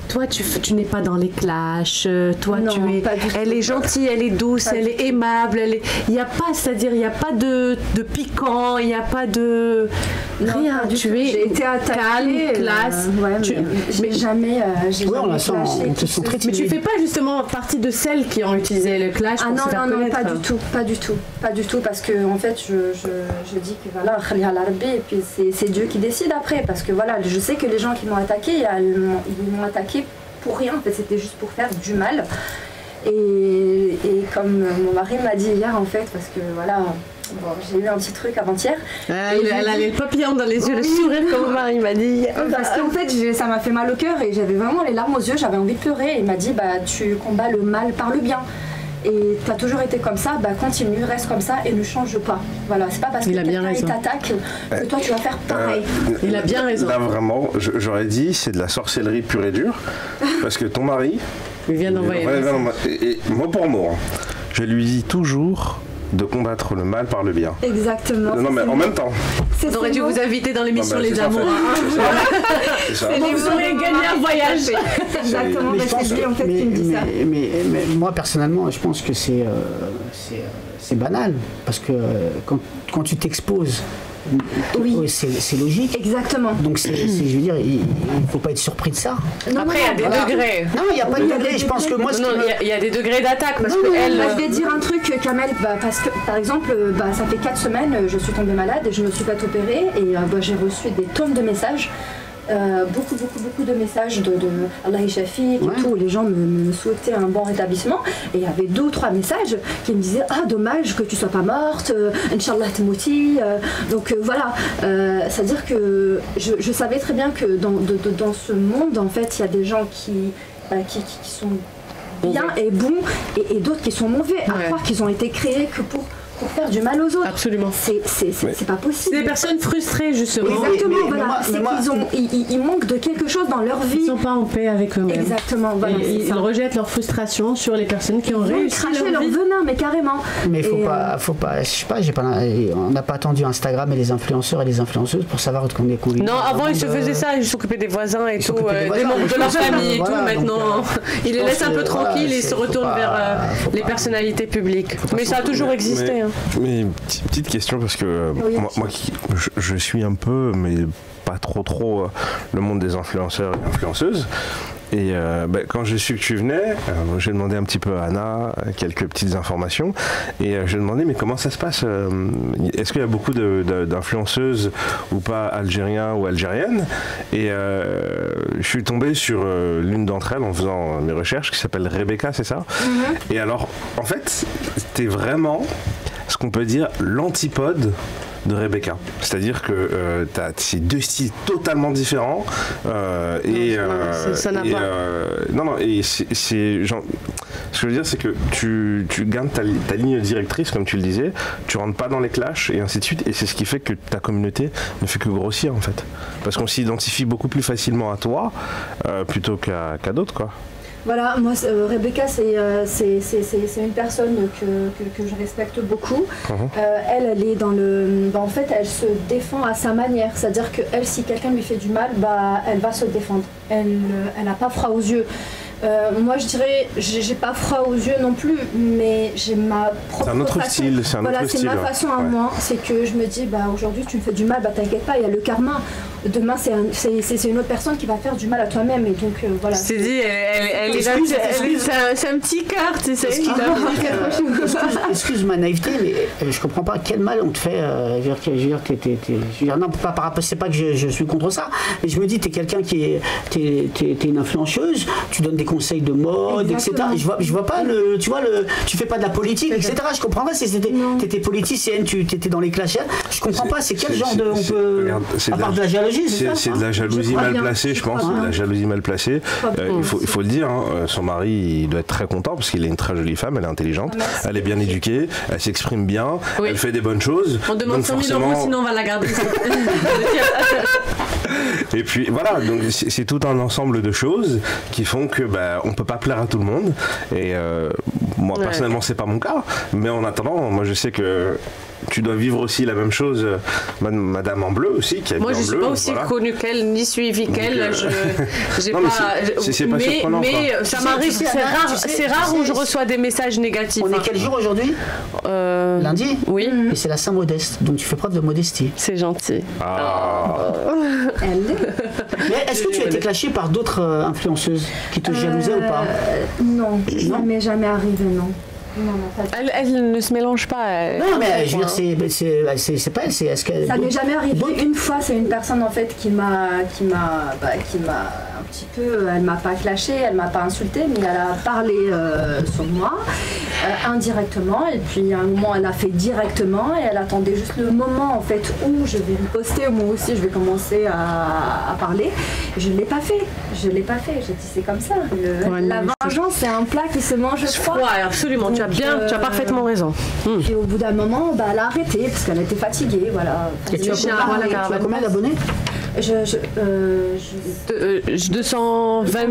Toi, tu n'es pas dans les clashs. Toi, elle est gentille, elle est douce, elle est aimable. Il n'y a pas, c'est-à-dire, il n'y a pas de piquant, il n'y a pas de rien. Tu es
j'ai été
calme, classe.
Mais jamais.
On la sent.
Mais tu fais pas justement partie de celles qui ont utilisé le clash pour se faire connaître.
Pas du tout, parce que en fait, je dis que voilà, khaliha l'arbi, et puis c'est Dieu qui décide après, parce que voilà, je sais que les gens qui m'ont attaqué, ils m'ont attaqué pour rien, en fait, c'était juste pour faire du mal. Et comme mon mari m'a dit hier, en fait, parce que voilà, j'ai eu un petit truc avant-hier.
Elle avait le papillon dans les yeux, le sourire comme mon mari m'a dit.
Parce qu'en fait, ça m'a fait mal au cœur et j'avais vraiment les larmes aux yeux, j'avais envie de pleurer. Et il m'a dit, tu combats le mal par le bien. Et tu as toujours été comme ça, continue, reste comme ça et ne change pas. Voilà, c'est pas parce que quelqu'un t'attaque que toi tu vas faire pareil.
Il a bien raison.
Là vraiment, j'aurais dit c'est de la sorcellerie pure et dure, parce que ton mari,
il vient d'envoyer.
Et mot pour mot, je lui dis toujours de combattre le mal par le bien.
Exactement.
Non mais en même temps.
On aurait dû vous inviter dans l'émission Les Amours.
C'est ça.
Vous auriez gagné un voyage.
Exactement, c'est lui en fait qui me dit ça.
Mais moi personnellement, je pense que c'est banal. Parce que quand tu t'exposes, c'est logique.
Exactement.
Donc je veux dire, il ne faut pas être surpris de ça.
Après, il y a des degrés.
Non, il n'y a pas de degrés. Je pense que moi...
il y a des degrés d'attaque.
Je vais dire un truc, Kamel, parce que par exemple, ça fait 4 semaines, je suis tombée malade et je me suis fait opérer et j'ai reçu des tonnes de messages. Beaucoup de messages de Allah Shafi et tout, où les gens me souhaitaient un bon rétablissement et il y avait 2 ou 3 messages qui me disaient dommage que tu sois pas morte, Inch'Allah t'mouti, donc voilà, c'est à dire que je savais très bien que dans ce monde en fait il y a des gens qui sont bien et bons et d'autres qui sont mauvais, à croire qu'ils ont été créés que pour faire du mal aux autres.
Absolument.
C'est pas possible.
C'est des personnes frustrées justement.
Exactement, voilà. Ils manquent de quelque chose dans leur vie.
Ils sont pas en paix avec eux-mêmes.
Exactement, voilà.
Ils rejettent leur frustration sur les personnes qui ont réussi
cracher leur venin, mais carrément.
Mais faut pas, je sais pas, on n'a pas attendu Instagram et les influenceurs et les influenceuses pour savoir qu'on est cool.
Non, avant ils se faisaient ça, ils s'occupaient des voisins et tout, des membres de leur famille et tout. Maintenant, ils les laissent un peu tranquilles et ils se retournent vers les personnalités publiques. Mais ça a toujours existé.
Mais petite question, parce que moi je suis un peu, mais pas trop le monde des influenceurs et influenceuses. Et quand j'ai su que tu venais, j'ai demandé un petit peu à Anna quelques petites informations. Et j'ai demandé, mais comment ça se passe? Est-ce qu'il y a beaucoup d'influenceuses ou pas algériens ou algériennes? Et je suis tombé sur l'une d'entre elles en faisant mes recherches, qui s'appelle Rebecca, c'est ça? Et alors, en fait, t'es vraiment ce qu'on peut dire l'antipode de Rebecca. C'est-à-dire que c'est deux styles totalement différents ce que je veux dire, c'est que tu gardes ta ligne directrice, comme tu le disais, tu rentres pas dans les clashs et ainsi de suite, et c'est ce qui fait que ta communauté ne fait que grossir en fait. Parce qu'on s'identifie beaucoup plus facilement à toi plutôt qu'à d'autres, quoi.
Voilà, moi, Rebecca, c'est une personne que je respecte beaucoup. Elle est dans le... en fait, elle se défend à sa manière. C'est-à-dire qu'elle, si quelqu'un lui fait du mal, elle va se défendre. Elle n'a pas froid aux yeux. Moi je dirais, j'ai pas froid aux yeux non plus, mais j'ai ma propre
c'est un autre
façon.
Style, c'est un
voilà,
autre
c'est
style,
ma façon à moi, c'est que je me dis, aujourd'hui tu me fais du mal, t'inquiète pas, il y a le karma. Demain c'est une autre personne qui va faire du mal à toi-même, et donc voilà.
C'est dit, c'est un petit cœur, tu sais.
Excuse ma naïveté, mais je comprends pas quel mal on te fait. Non, c'est pas que je suis contre ça, mais je me dis, t'es quelqu'un t'es une influenceuse, tu donnes des conseils de mode, exactement. Etc. Je vois pas tu fais pas de la politique, etc. Je comprends pas si t'étais politicienne, tu étais dans les clashs. Je comprends pas, c'est quel genre à part de la jalousie,
c'est de la jalousie mal placée, je pense. De la jalousie mal placée. Il faut le dire, son mari, il doit être très content parce qu'il est une très jolie femme, elle est intelligente, elle est bien éduquée, elle s'exprime bien, elle fait des bonnes choses.
On demande 100 000 euros, sinon on va la garder.
Et puis voilà, donc c'est tout un ensemble de choses qui font que on peut pas plaire à tout le monde. Et moi personnellement c'est pas mon cas, mais en attendant, moi je sais que tu dois vivre aussi la même chose, Madame en bleu aussi, qui a
moi
bien
je suis pas aussi connue qu'elle ni suivie qu'elle. C'est pas surprenant. Mais ça m'arrive, c'est rare où je reçois des messages négatifs.
On est quel jour aujourd'hui? Lundi.
Oui.
Et c'est la Saint-Modeste, donc tu fais preuve de modestie.
C'est gentil.
Mais est-ce que tu as été clashée par d'autres influenceuses qui te jalousaient ou pas?
Non, ça m'est jamais arrivé, non. Non,
elle ne se mélange pas.
Non, mais je veux dire, c'est pas elle, c'est est-ce qu'elle.
Ça m'est jamais arrivé. Une fois, c'est une personne en fait qui m'a un petit peu, elle m'a pas clashé, elle m'a pas insulté, mais elle a parlé sur moi indirectement, et puis à un moment elle a fait directement, et elle attendait juste le moment en fait où je vais riposter, moi aussi je vais commencer à parler. Je l'ai pas fait. J'ai dit c'est comme ça. La vengeance c'est un plat qui se mange froid.
Ouais, absolument. Donc, tu as parfaitement raison.
Et au bout d'un moment, elle a arrêté parce qu'elle était fatiguée, voilà.
Et tu as combien d'abonnés?
220 000,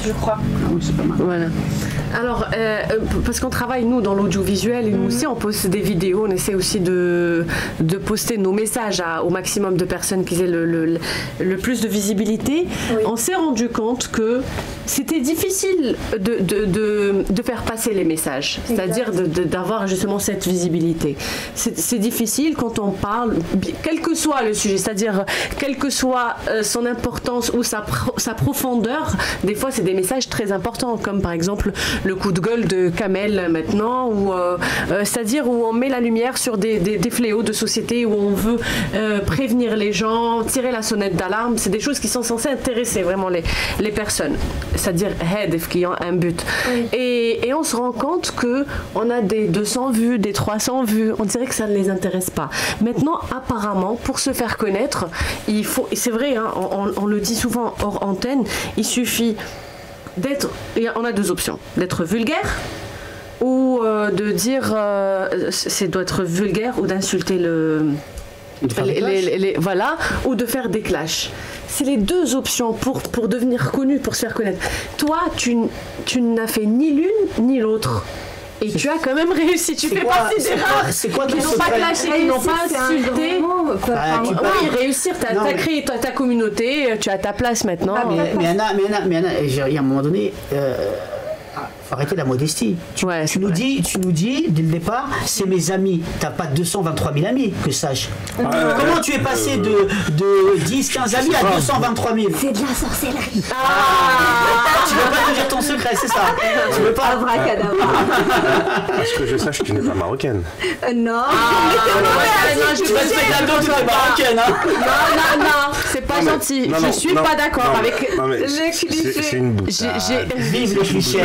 je crois.
C'est pas mal.
Voilà. Alors, parce qu'on travaille, nous, dans l'audiovisuel, et nous aussi, on poste des vidéos, on essaie aussi de poster nos messages au maximum de personnes qui aient le plus de visibilité. Oui. On s'est rendu compte que c'était difficile de faire passer les messages, c'est-à-dire d'avoir justement cette visibilité. C'est difficile quand on parle, quel que soit le sujet, c'est-à-dire quelle que soit son importance ou sa profondeur, des fois c'est des messages très importants, comme par exemple le coup de gueule de Kamel maintenant, c'est-à-dire où on met la lumière sur des fléaux de société, où on veut prévenir les gens, tirer la sonnette d'alarme. C'est des choses qui sont censées intéresser vraiment les personnes, c'est-à-dire Hedef, qui ont un but. Oui. Et on se rend compte qu'on a des 200 vues, des 300 vues, on dirait que ça ne les intéresse pas. Maintenant, apparemment, pour se faire connaître, il faut, c'est vrai, hein, on le dit souvent hors antenne, il suffit on a deux options, d'être vulgaire ou de dire c'est doit être vulgaire, ou d'insulter voilà, ou de faire des clashs. C'est les deux options pour devenir connu, pour se faire connaître. Toi, tu n'as fait ni l'une ni l'autre. Et tu as quand même réussi, tu fais partie des rares qui n'ont pas clashé, qui n'ont pas insulté. Oui, réussir, tu as créé ta communauté, tu as ta place maintenant.
Mais Anna, il y a un moment donné, arrêtez la modestie. Tu nous dis dès le départ, c'est mes amis. T'as pas 223 000 amis, que je sache. Comment tu es passé de 10-15 amis à 223 000?
C'est de la sorcellerie.
Tu veux pas nous dire ton secret, c'est ça? Tu veux pas?
Abracadabra.
Parce que je sache que tu n'es pas marocaine.
Non.
Tu respectes la dose, tu es marocaine, hein?
Non, c'est pas gentil. Je suis pas d'accord avec
le cliché. C'est une boutade.
Vive le cliché.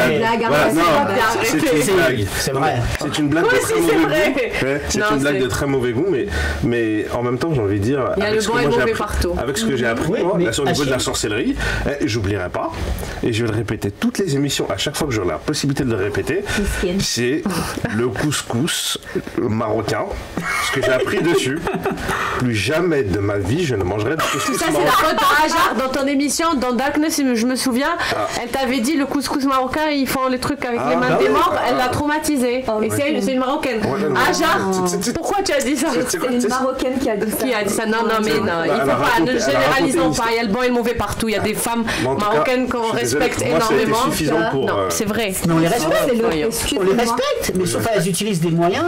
C'est vrai. C'est une blague de très mauvais goût. C'est une blague de très mauvais goût, mais en même temps, j'ai envie de dire.
Il y a le bon et mauvais partout.
Avec ce que j'ai appris, moi, sur le niveau de la sorcellerie, j'oublierai pas. Et je vais le répéter toutes les émissions, à chaque fois que j'aurai la possibilité de le répéter. C'est le couscous marocain. Ce que j'ai appris dessus. Plus jamais de ma vie, je ne mangerai de couscous
marocain. Ça, c'est la faute d'Ajar dans ton émission, dans Darkness, je me souviens. Elle t'avait dit le couscous marocain, ils font les trucs avec les mains des morts. Elle l'a traumatisée. Et c'est une marocaine. Ajar, pourquoi tu as dit ça?
C'est une marocaine qui a dit ça.
Qui a dit ça? Non, mais non, il faut pas, ne généralisons pas. Il y a le bon et le mauvais partout. Il y a des femmes marocaines qu'on respecte énormément. Non, c'est vrai.
Mais on les respecte. On les respecte, mais sauf elles utilisent des moyens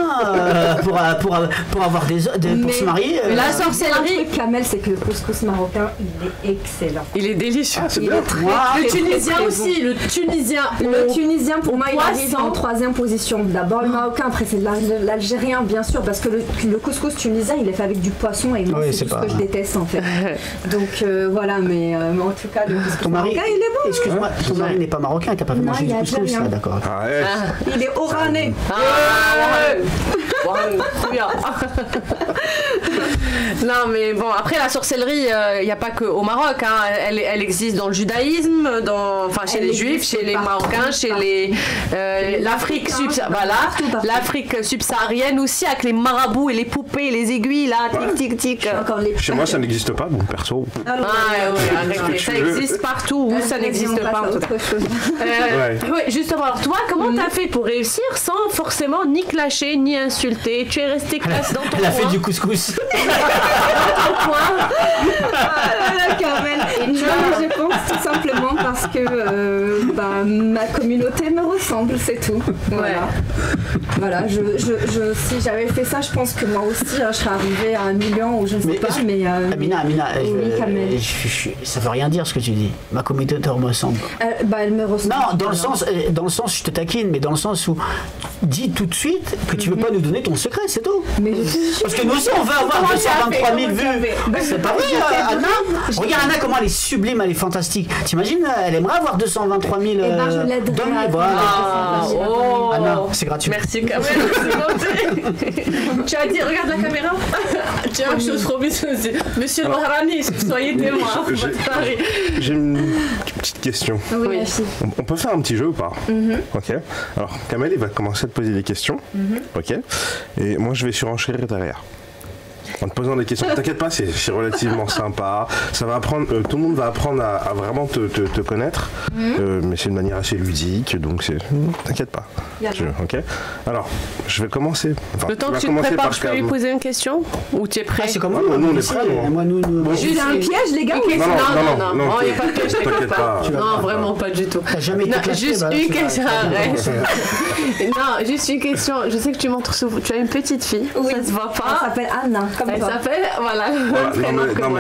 pour avoir des pour se marier.
La sorcellerie,
Kamel, c'est que le couscous marocain, il est excellent.
Il est délicieux.
Le
tunisien aussi, le tunisien
pour moi, il arrive en 3e position. D'abord le marocain, après c'est l'algérien, bien sûr, parce que le couscous tunisien, il est fait avec du poisson et moi, c'est ce que je déteste en fait. Donc voilà, mais en tout cas, le couscous marocain, il est bon.
Excuse-moi, ton mari n'est pas marocain, il t'a pas fait manger du couscous, là, d'accord.
Il est oranais.
Bien. Non, mais bon, après la sorcellerie, il n'y a pas qu'au Maroc, hein. Elle existe dans le judaïsme, chez les juifs, chez les marocains, chez l'Afrique subsaharienne aussi, avec les marabouts et les poupées, les aiguilles là, tic tic tic.
Chez moi ça n'existe pas, bon perso.
Ça existe partout où ça n'existe pas en tout cas. Justement, alors toi, comment t'as fait pour réussir sans forcément ni clasher ni insulter? Tu es resté classe dans ton coin.
Elle a fait du couscous.
Je pense tout simplement parce que ma communauté me ressemble, c'est tout. Voilà, si j'avais fait ça, je pense que moi aussi, je serais arrivée à 1 million ou je ne sais pas. Mais
Amina, ça veut rien dire ce que tu dis. Ma communauté me ressemble.
Elle me ressemble.
Non, dans le sens, je te taquine, mais dans le sens où dis tout de suite que tu veux pas nous donner ton secret, c'est tout. Parce que nous aussi, on veut avoir 223 000 vues. C'est pas vrai, Anna. Regarde Anna, comment elle est sublime, elle est fantastique. T'imagines, elle aimerait avoir 223 000
je l'aiderai.
Anna, c'est gratuit.
Merci Kamel. Tu as dit, regarde la caméra. Tiens, chose trop Monsieur le Bahrani, soyez témoin.
J'ai une petite question.
Oui.
On peut faire un petit jeu ou pas? Ok. Alors, Kamel, il va commencer à te poser des questions. Ok. Et moi, je vais surenchérir derrière. En te posant des questions, t'inquiète pas, c'est relativement sympa. Ça va apprendre, tout le monde va apprendre à vraiment te connaître, mais c'est de manière assez ludique, donc t'inquiète pas. Ok. Alors, je vais commencer.
Le temps que tu te prépares, je peux lui poser une question? Ou tu es prêt?
C'est comment?
Nous on est prêts.
Juste un piège, les gars.
Non, il n'y a pas de piège, t'inquiète pas. Non, vraiment pas du tout.
T'as jamais été classé,
juste une question. Non, juste une question. Je sais que tu montres souvent. Tu as une petite fille.
Oui.
Ça se voit pas.
Elle s'appelle Anna.
Elle s'appelle,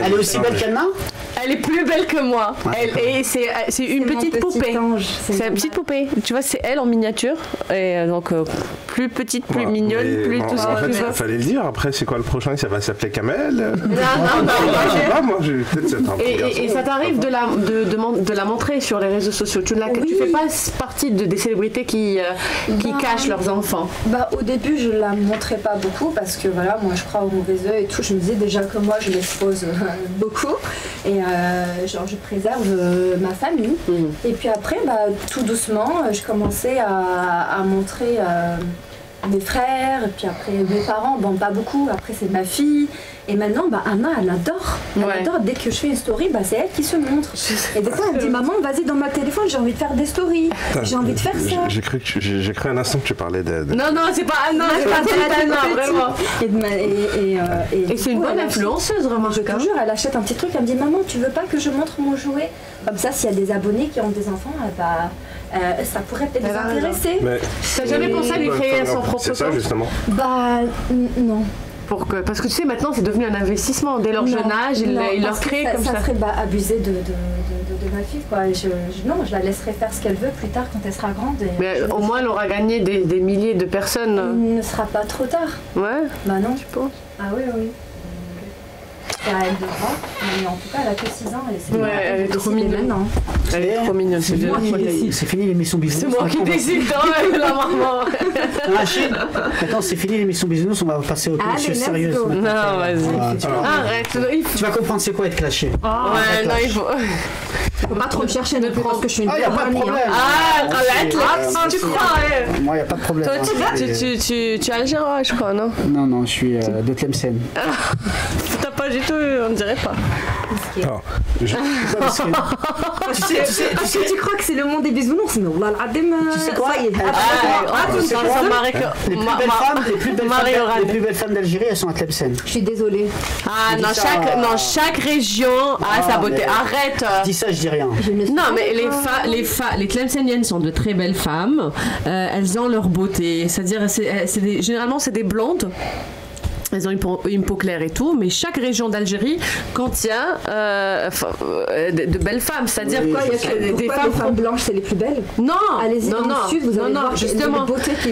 Elle est aussi belle qu'Anna?
Elle est plus belle que moi. C'est une petite poupée. C'est une petite poupée. Tu vois, c'est elle en miniature. Et donc, plus petite, plus mignonne, plus tout ça.
En fait, il fallait le dire. Après, c'est quoi le prochain? Ça va s'appeler Kamel?
Non. Et ça t'arrive de la montrer sur les réseaux sociaux? Tu fais pas partie des célébrités qui cachent leurs enfants?
Au début, je la montrais pas beaucoup parce que voilà, moi je crois au mauvais œil et tout. Je me disais déjà que moi je m'expose beaucoup et je préserve ma famille. Et puis après, tout doucement, je commençais à montrer mes frères, et puis après mes parents, pas beaucoup, après c'est ma fille. Et maintenant, Anna, elle adore. Dès que je fais une story, c'est elle qui se montre. Et des fois, elle me dit, maman, vas-y dans ma téléphone, j'ai envie de faire des stories. J'ai envie de faire ça.
J'ai cru un instant que tu parlais d'aide.
Non, c'est pas Anna, c'est pas Anna, vraiment.
Et
c'est une bonne influenceuse, vraiment.
Je te jure, elle achète un petit truc, elle me dit, maman, tu veux pas que je montre mon jouet Comme ça, s'il y a des abonnés qui ont des enfants, ça pourrait peut-être les intéresser.
T'as jamais pensé à lui créer son propre compte?
C'est ça justement.
Bah non.
Parce que tu sais, maintenant c'est devenu un investissement. Dès leur jeune âge, ils leur créent comme ça.
Ça serait abuser de ma fille, quoi. Je la laisserai faire ce qu'elle veut plus tard quand elle sera grande.
Mais au moins elle aura gagné des milliers de personnes.
Il ne sera pas trop tard.
Ouais.
Bah non.
Tu penses?
Ah oui. C'est à elle de voir, mais en tout cas elle a que 6 ans et
elle est trop mignonne. Elle est trop mignonne.
C'est fini l'émission Bisounours.
C'est moi qui décide la maman.
Attends, c'est fini l'émission Bisounours, on va passer aux choses sérieuses.
Non, vas-y. Arrête.
Tu vas comprendre c'est quoi être clashé.
Ouais, non, il faut.
Faut pas trop me chercher de parce que je suis une
y a pas de problème.
Arrête, tu crois.
Moi, y a pas de problème.
Toi, tu es algérien, je crois, non?
Non, je suis de Tlemcen.
T'as pas du tout, on ne dirait pas.
Tu sais,
tu crois que c'est le monde des bisounours, mais wallah al-adim.
Tu sais quoi? Les plus belles femmes d'Algérie, elles sont à Tlemcen.
Je suis désolée.
Dans chaque région a sa beauté. Arrête.
Je dis ça, je dis rien.
Non, mais les Tlemceniennes sont de très belles femmes. Elles ont leur beauté. C'est-à-dire, généralement, c'est des blondes. Elles ont une peau claire et tout, mais chaque région d'Algérie contient de belles femmes. C'est-à-dire
quoi? Les femmes blanches, c'est les plus belles?
Non,
allez-y dans le sud, vous allez voir
justement.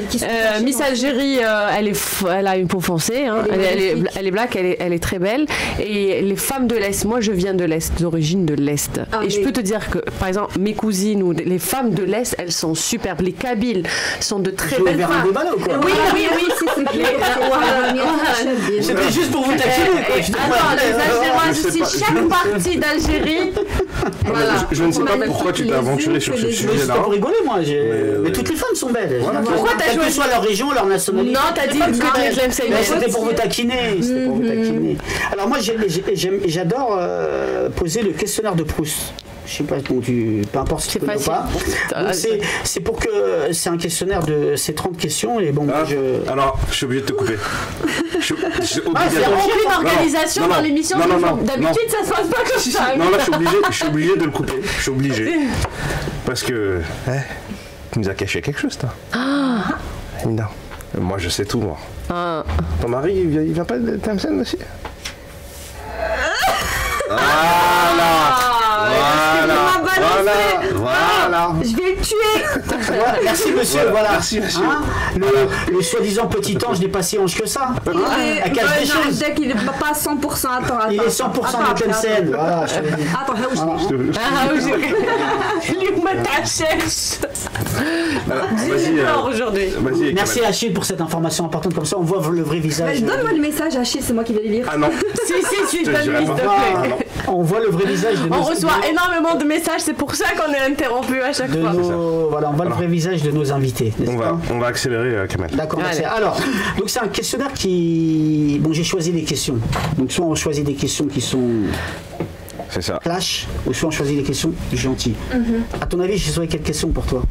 Qui sont
Miss Algérie, elle a une peau foncée, hein. Elle est black, elle est très belle. Et les femmes de l'Est, moi je viens de l'Est, d'origine de l'Est. Et je peux te dire que, par exemple, mes cousines ou les femmes de l'Est, elles sont superbes. Les Kabyles sont de très belles femmes. Oui, c'est clair.
C'était juste pour vous taquiner.
Attends, les Algéroises aussi, chaque partie d'Algérie.
Voilà. Je ne sais pas pourquoi tu t'es aventuré sur ce sujet-là.
C'est pas pour rigoler, moi. Mais toutes les femmes sont belles.
Pourquoi t'as
quelle
joué
que soit leur région, leur nationalité.
Non, t'as dit que les Tlemceniennes.
C'était pour vous taquiner. Alors moi, j'adore poser le questionnaire de Proust. Je sais pas, peu importe si tu connais ou pas. C'est pour que c'est un questionnaire de ces 30 questions et bon.
Alors, je suis obligé de te couper.
Il n'y a aucune organisation dans l'émission. D'habitude, ça se passe pas comme ça.
Non, là, je suis obligé de le couper. Je suis obligé. Parce que tu nous as caché quelque chose, toi. Non. Moi, je sais tout, moi. Ton mari, il vient pas de Tlemcen aussi? Voilà.
Je vais le tuer.
Merci monsieur, voilà.
Merci monsieur.
Le soi-disant petit ange n'est pas si ange que ça.
Il est pas à 100%. Attends.
Il est 100% de Tlemcen. Voilà, je te l'ai dit.
Attends, aujourd'hui.
Merci Achille pour cette information importante, comme ça on voit le vrai visage.
Donne-moi le message Achille, c'est moi qui vais le lire.
Ah non.
Si, donne-lui s'il te plaît.
On voit le vrai visage de nos...
On reçoit énormément de messages, c'est pour ça qu'on est interrompu à chaque fois.
Voilà, on voit le vrai visage de nos invités.
On va accélérer, Kamel.
D'accord. Alors, donc c'est un questionnaire qui... Bon, j'ai choisi des questions. Donc soit on choisit des questions qui sont...
C'est ça.
Clash, ou soit on choisit des questions gentilles. À ton avis, j'ai choisi quelle question pour toi?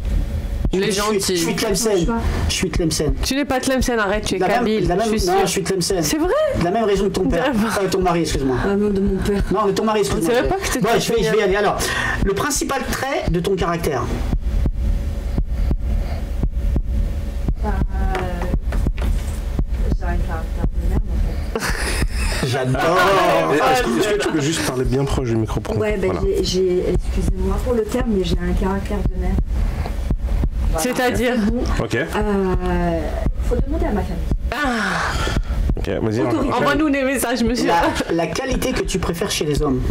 Les gentils.
Je suis Tlemcen. Je suis Tlemcen.
Tu n'es pas Tlemcen, arrête, tu es Kabyle.
Non, je suis Tlemcen.
C'est vrai?
De la même région que ton père. Ton mari, excuse-moi.
De mon père.
Non, de ton mari, excuse-moi.
Je ne savais pas que c'était
je vais y aller. Alors, le principal trait de ton caractère?
J'ai un caractère de merde en fait.
J'adore.
Est-ce que tu peux juste parler bien proche du micro pour
Ouais, excusez-moi pour le terme, mais j'ai un caractère de merde. Voilà.
C'est-à-dire?
Ok.
Faut demander à ma famille.
Ok, vas-y.
Envoie-nous des messages, monsieur.
La qualité que tu préfères chez les hommes?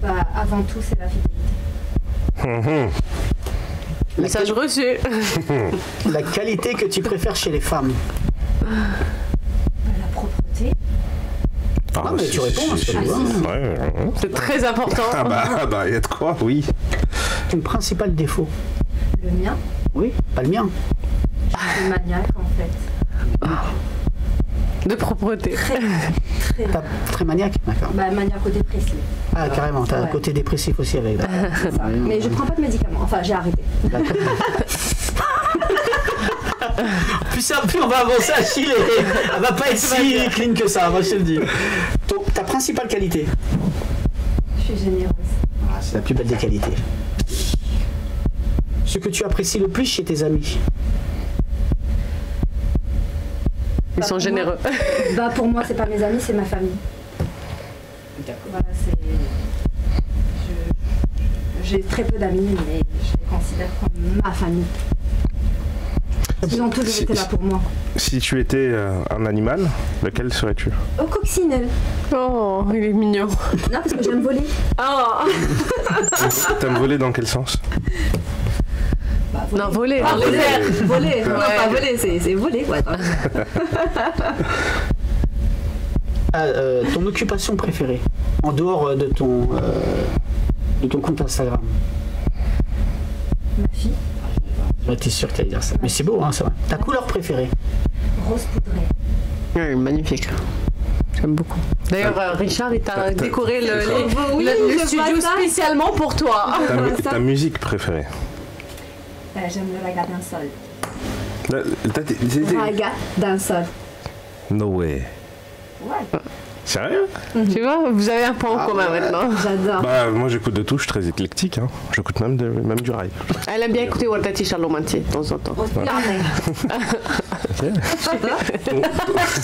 Avant tout, c'est la fidélité.
Message reçu.
La qualité que tu préfères chez les femmes?
La propreté.
Ah, mais tu réponds à ce que tu vois.
C'est très important.
Il y a de quoi, oui.
Ton principal défaut?
Le mien?
Oui, pas le mien.
Je suis maniaque en fait.
De propreté.
Très maniaque, d'accord.
Maniaco-dépressif.
Ah, carrément, t'as un côté dépressif aussi avec.
C'est ça. Mais je prends pas de médicaments. Enfin, j'ai arrêté.
D'accord. Plus on va avancer, Achille, elle va pas être si clean que ça, moi je te le dis. Ta principale qualité?
suis généreuse.
Ah, c'est la plus belle des qualités. Ce que tu apprécies le plus chez tes amis?
Ils sont généreux.
Pour moi, c'est pas mes amis, c'est ma famille. Voilà, j'ai très peu d'amis, mais je les considère comme ma famille. Ils ont toujours été là pour moi.
Si tu étais un animal, lequel serais-tu?
Oh, coccinelle.
Oh, il est mignon.
Non, parce que j'aime voler.
Oh.
T'aimes voler dans quel sens?
Non, voler.
Voler. Non, pas voler, c'est voler, quoi.
Ton occupation préférée, en dehors de ton compte Instagram?
Ma fille.
J'étais sûr que tu allais dire ça. Mais c'est beau, hein, ça va. Ta couleur préférée?
Rose poudrée.
Oui, magnifique. J'aime beaucoup. D'ailleurs, Richard, il t'a décoré le studio spécialement pour toi.
Ta musique préférée?
J'aime le raga d'un sol.
Raga
d'un sol.
No way.
Ouais.
Sérieux?
Tu vois, vous avez un point en commun maintenant.
J'adore.
Moi j'écoute de tout, je suis très éclectique. Hein. J'écoute même du rail.
Elle aime bien écouter Wardati Chalomanti de temps en temps.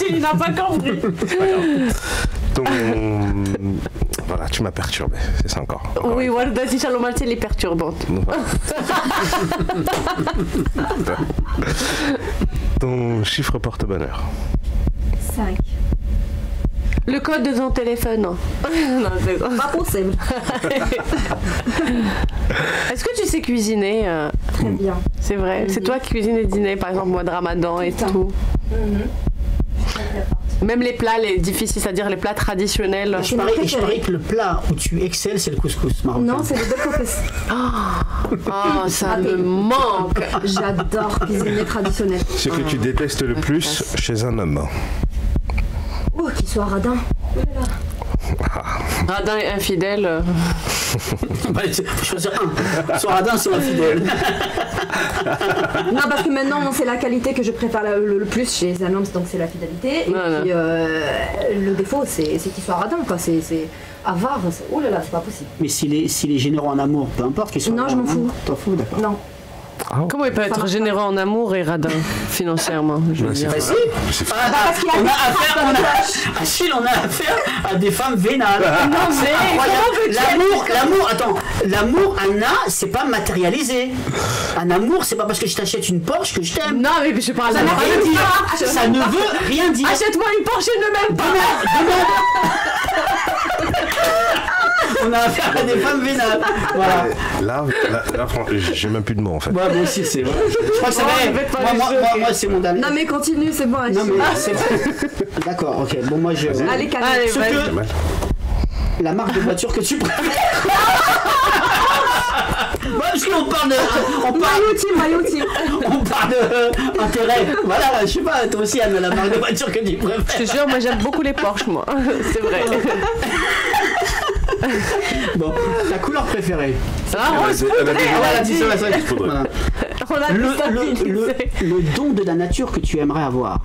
Il n'a pas compris.
Voilà, tu m'as perturbé, c'est ça encore.
Oui, Wardati Chalomanti, elle est perturbante.
Ton chiffre porte-bonheur?
5.
Le code de ton téléphone, non. Non, c'est
pas possible.
Est-ce que tu sais cuisiner
Très bien.
C'est vrai. C'est toi qui cuisines les dîners, par exemple, mois de Ramadan et tout. Même les plats, les difficiles, c'est-à-dire les plats traditionnels.
Je parie que le plat où tu excelles, c'est le couscous marocain.
Non, c'est le couscous.
Oh, ça me manque.
J'adore cuisiner traditionnel.
Ce que tu détestes le plus chez un homme?
Oh, qu'il soit radin.
Radin et infidèle.
Faut choisir un. Soit radin, soit infidèle.
Non, parce que maintenant, c'est la qualité que je préfère le plus chez un homme, donc c'est la fidélité. Et puis, le défaut, c'est qu'il soit radin, quoi. C'est avare. Oh là là, c'est pas possible.
Mais s'il est généreux en amour, peu importe qu'il soit.
Non, je m'en fous.
T'en fous, d'accord.
Non.
Comment il peut être généreux en amour et radin financièrement? Je veux dire.
Parce qu'il on a affaire à des femmes vénales.
Non, mais
l'amour, c'est pas matérialisé. Un amour, c'est pas parce que je t'achète une Porsche que je t'aime.
Non, mais je parle
ça ne veut rien dire. Ça ne veut rien dire.
Achète-moi une Porsche et ne m'aime pas.
On a affaire à des femmes vénales. Voilà.
Là, j'ai même plus de mots en fait.
Moi aussi, c'est vrai. Je crois que ça va. Moi, c'est mon dernier.
Non, mais continue, c'est bon.
Non, mais c'est vrai. D'accord, ok. Bon, moi, je.
Allez, calme.
La marque de voiture que tu préfères. Parce qu'on parle de.
Maïoti.
On parle de intérêt. Voilà, je sais pas, toi aussi, Anne, la marque de voiture que tu préfères.
Je te jure, moi j'aime beaucoup les Porsche, moi. C'est vrai.
Bon, ta couleur préférée? Le don de la nature que tu aimerais avoir?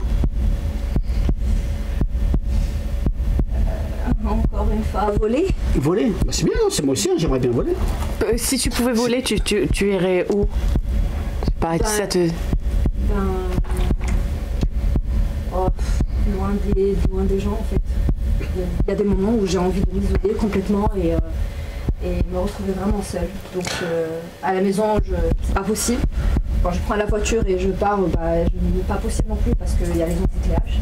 Encore une fois, voler.
Voler? C'est bien, c'est moi aussi, j'aimerais bien voler.
Si tu pouvais voler, tu irais où? Pas ça te...
loin des gens en fait. Il y a des moments où j'ai envie de m'isoler complètement et me retrouver vraiment seule. Donc à la maison, c'est pas possible. Quand je prends la voiture et je pars, pas possible non plus parce qu'il y a les embouteillages.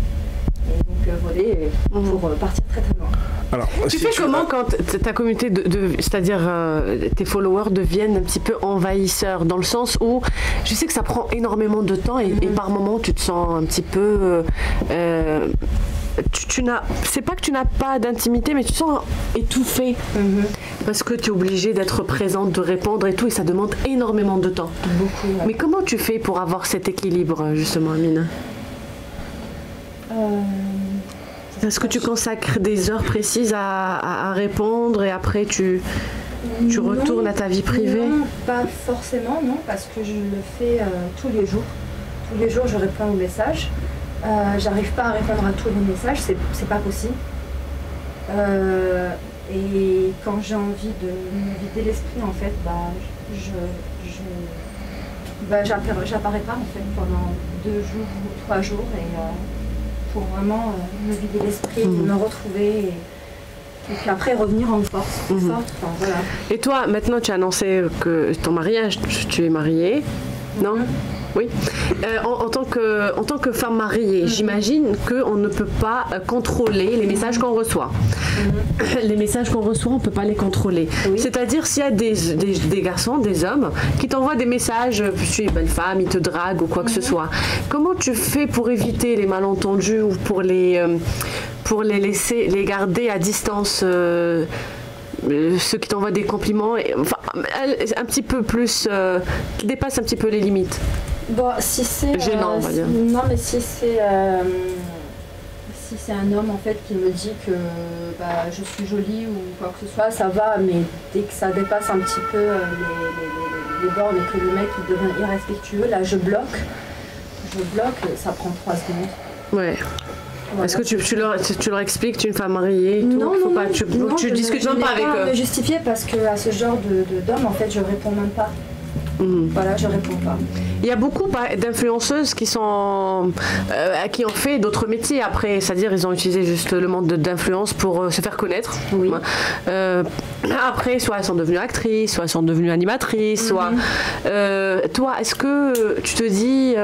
Et donc voler pour partir très très loin.
Alors,
tu fais comment quand ta communauté, c'est-à-dire tes followers deviennent un petit peu envahisseurs, dans le sens où je sais que ça prend énormément de temps et par moments tu te sens un petit peu... c'est pas que tu n'as pas d'intimité, mais tu te sens étouffé parce que tu es obligé d'être présente, de répondre et tout, et ça demande énormément de temps.
Beaucoup, ouais.
Mais comment tu fais pour avoir cet équilibre justement, Amina? Est-ce que tu consacres des heures précises à répondre et après tu retournes à ta vie privée?
Non, pas forcément, non, parce que je le fais tous les jours. Tous les jours, je réponds aux messages. J'arrive pas à répondre à tous les messages, c'est pas possible. Et quand j'ai envie de me vider l'esprit, en fait, j'apparais pas en fait pendant 2 jours ou 3 jours pour vraiment me vider l'esprit, me retrouver et puis après revenir en force. Voilà.
Et toi, maintenant tu as annoncé que ton mariage, tu es mariée, non? Oui. En tant que femme mariée, j'imagine qu'on ne peut pas contrôler les messages qu'on reçoit. Les messages qu'on reçoit, on ne peut pas les contrôler. Oui. C'est-à-dire s'il y a des garçons, des hommes qui t'envoient des messages, tu es belle femme, ils te draguent ou quoi que ce soit. Comment tu fais pour éviter les malentendus ou pour les laisser, les garder à distance ceux qui t'envoient des compliments, un petit peu plus, qui dépassent un petit peu les limites?
Bon, si c'est
gênant, on va dire.
Non, mais si c'est un homme en fait qui me dit que je suis jolie ou quoi que ce soit, ça va, mais dès que ça dépasse un petit peu les bornes et que le mec il devient irrespectueux, là je bloque, ça prend 3 secondes.
Ouais. Voilà. Est-ce que tu leur expliques que tu es une femme mariée?
Non,
tu discutes même pas avec eux?
Je ne vais pas me justifier parce qu'à ce genre d'homme, en fait, je réponds même pas. Voilà, je réponds pas.
Il y a beaucoup d'influenceuses qui ont fait d'autres métiers après, c'est-à-dire ils ont utilisé juste le monde d'influence pour se faire connaître.
Oui.
Après, soit elles sont devenues actrices, soit elles sont devenues animatrices, soit. Toi, est-ce que tu te dis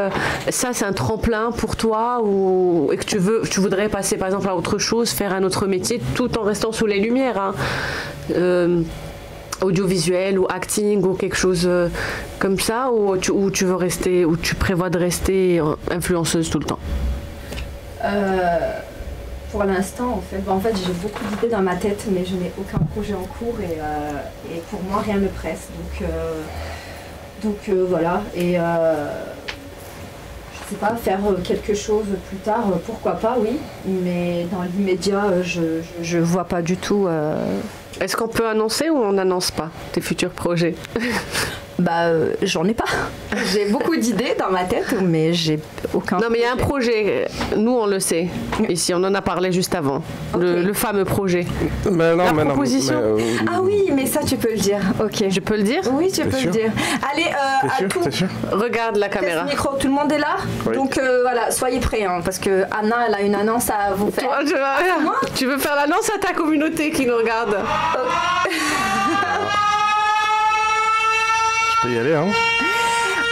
ça c'est un tremplin pour toi et que tu voudrais passer par exemple à autre chose, faire un autre métier tout en restant sous les lumières, audiovisuel ou acting ou quelque chose comme ça, ou tu veux rester, ou tu prévois de rester influenceuse tout le temps?
Pour l'instant, en fait j'ai beaucoup d'idées dans ma tête, mais je n'ai aucun projet en cours et pour moi rien ne presse. Donc voilà. Et je sais pas, faire quelque chose plus tard, pourquoi pas, oui. Mais dans l'immédiat, je vois pas du tout.
Est-ce qu'on peut annoncer ou on n'annonce pas tes futurs projets?
J'en ai pas. J'ai beaucoup d'idées dans ma tête, mais j'ai aucun.
Non, mais il y a un projet. Nous, on le sait. Ici, on en a parlé juste avant. Okay. Le fameux projet.
La
proposition.
Ah oui, mais ça, tu peux le dire. Ok.
Je peux le dire?
Oui, tu peux le dire. Allez, à tout.
Regarde la caméra.
Test micro, tout le monde est là. Oui. Donc voilà, soyez prêts, hein, parce que Anna, elle a une annonce à vous faire.
Tu veux faire l'annonce à ta communauté qui nous regarde?
Je peux y aller, hein?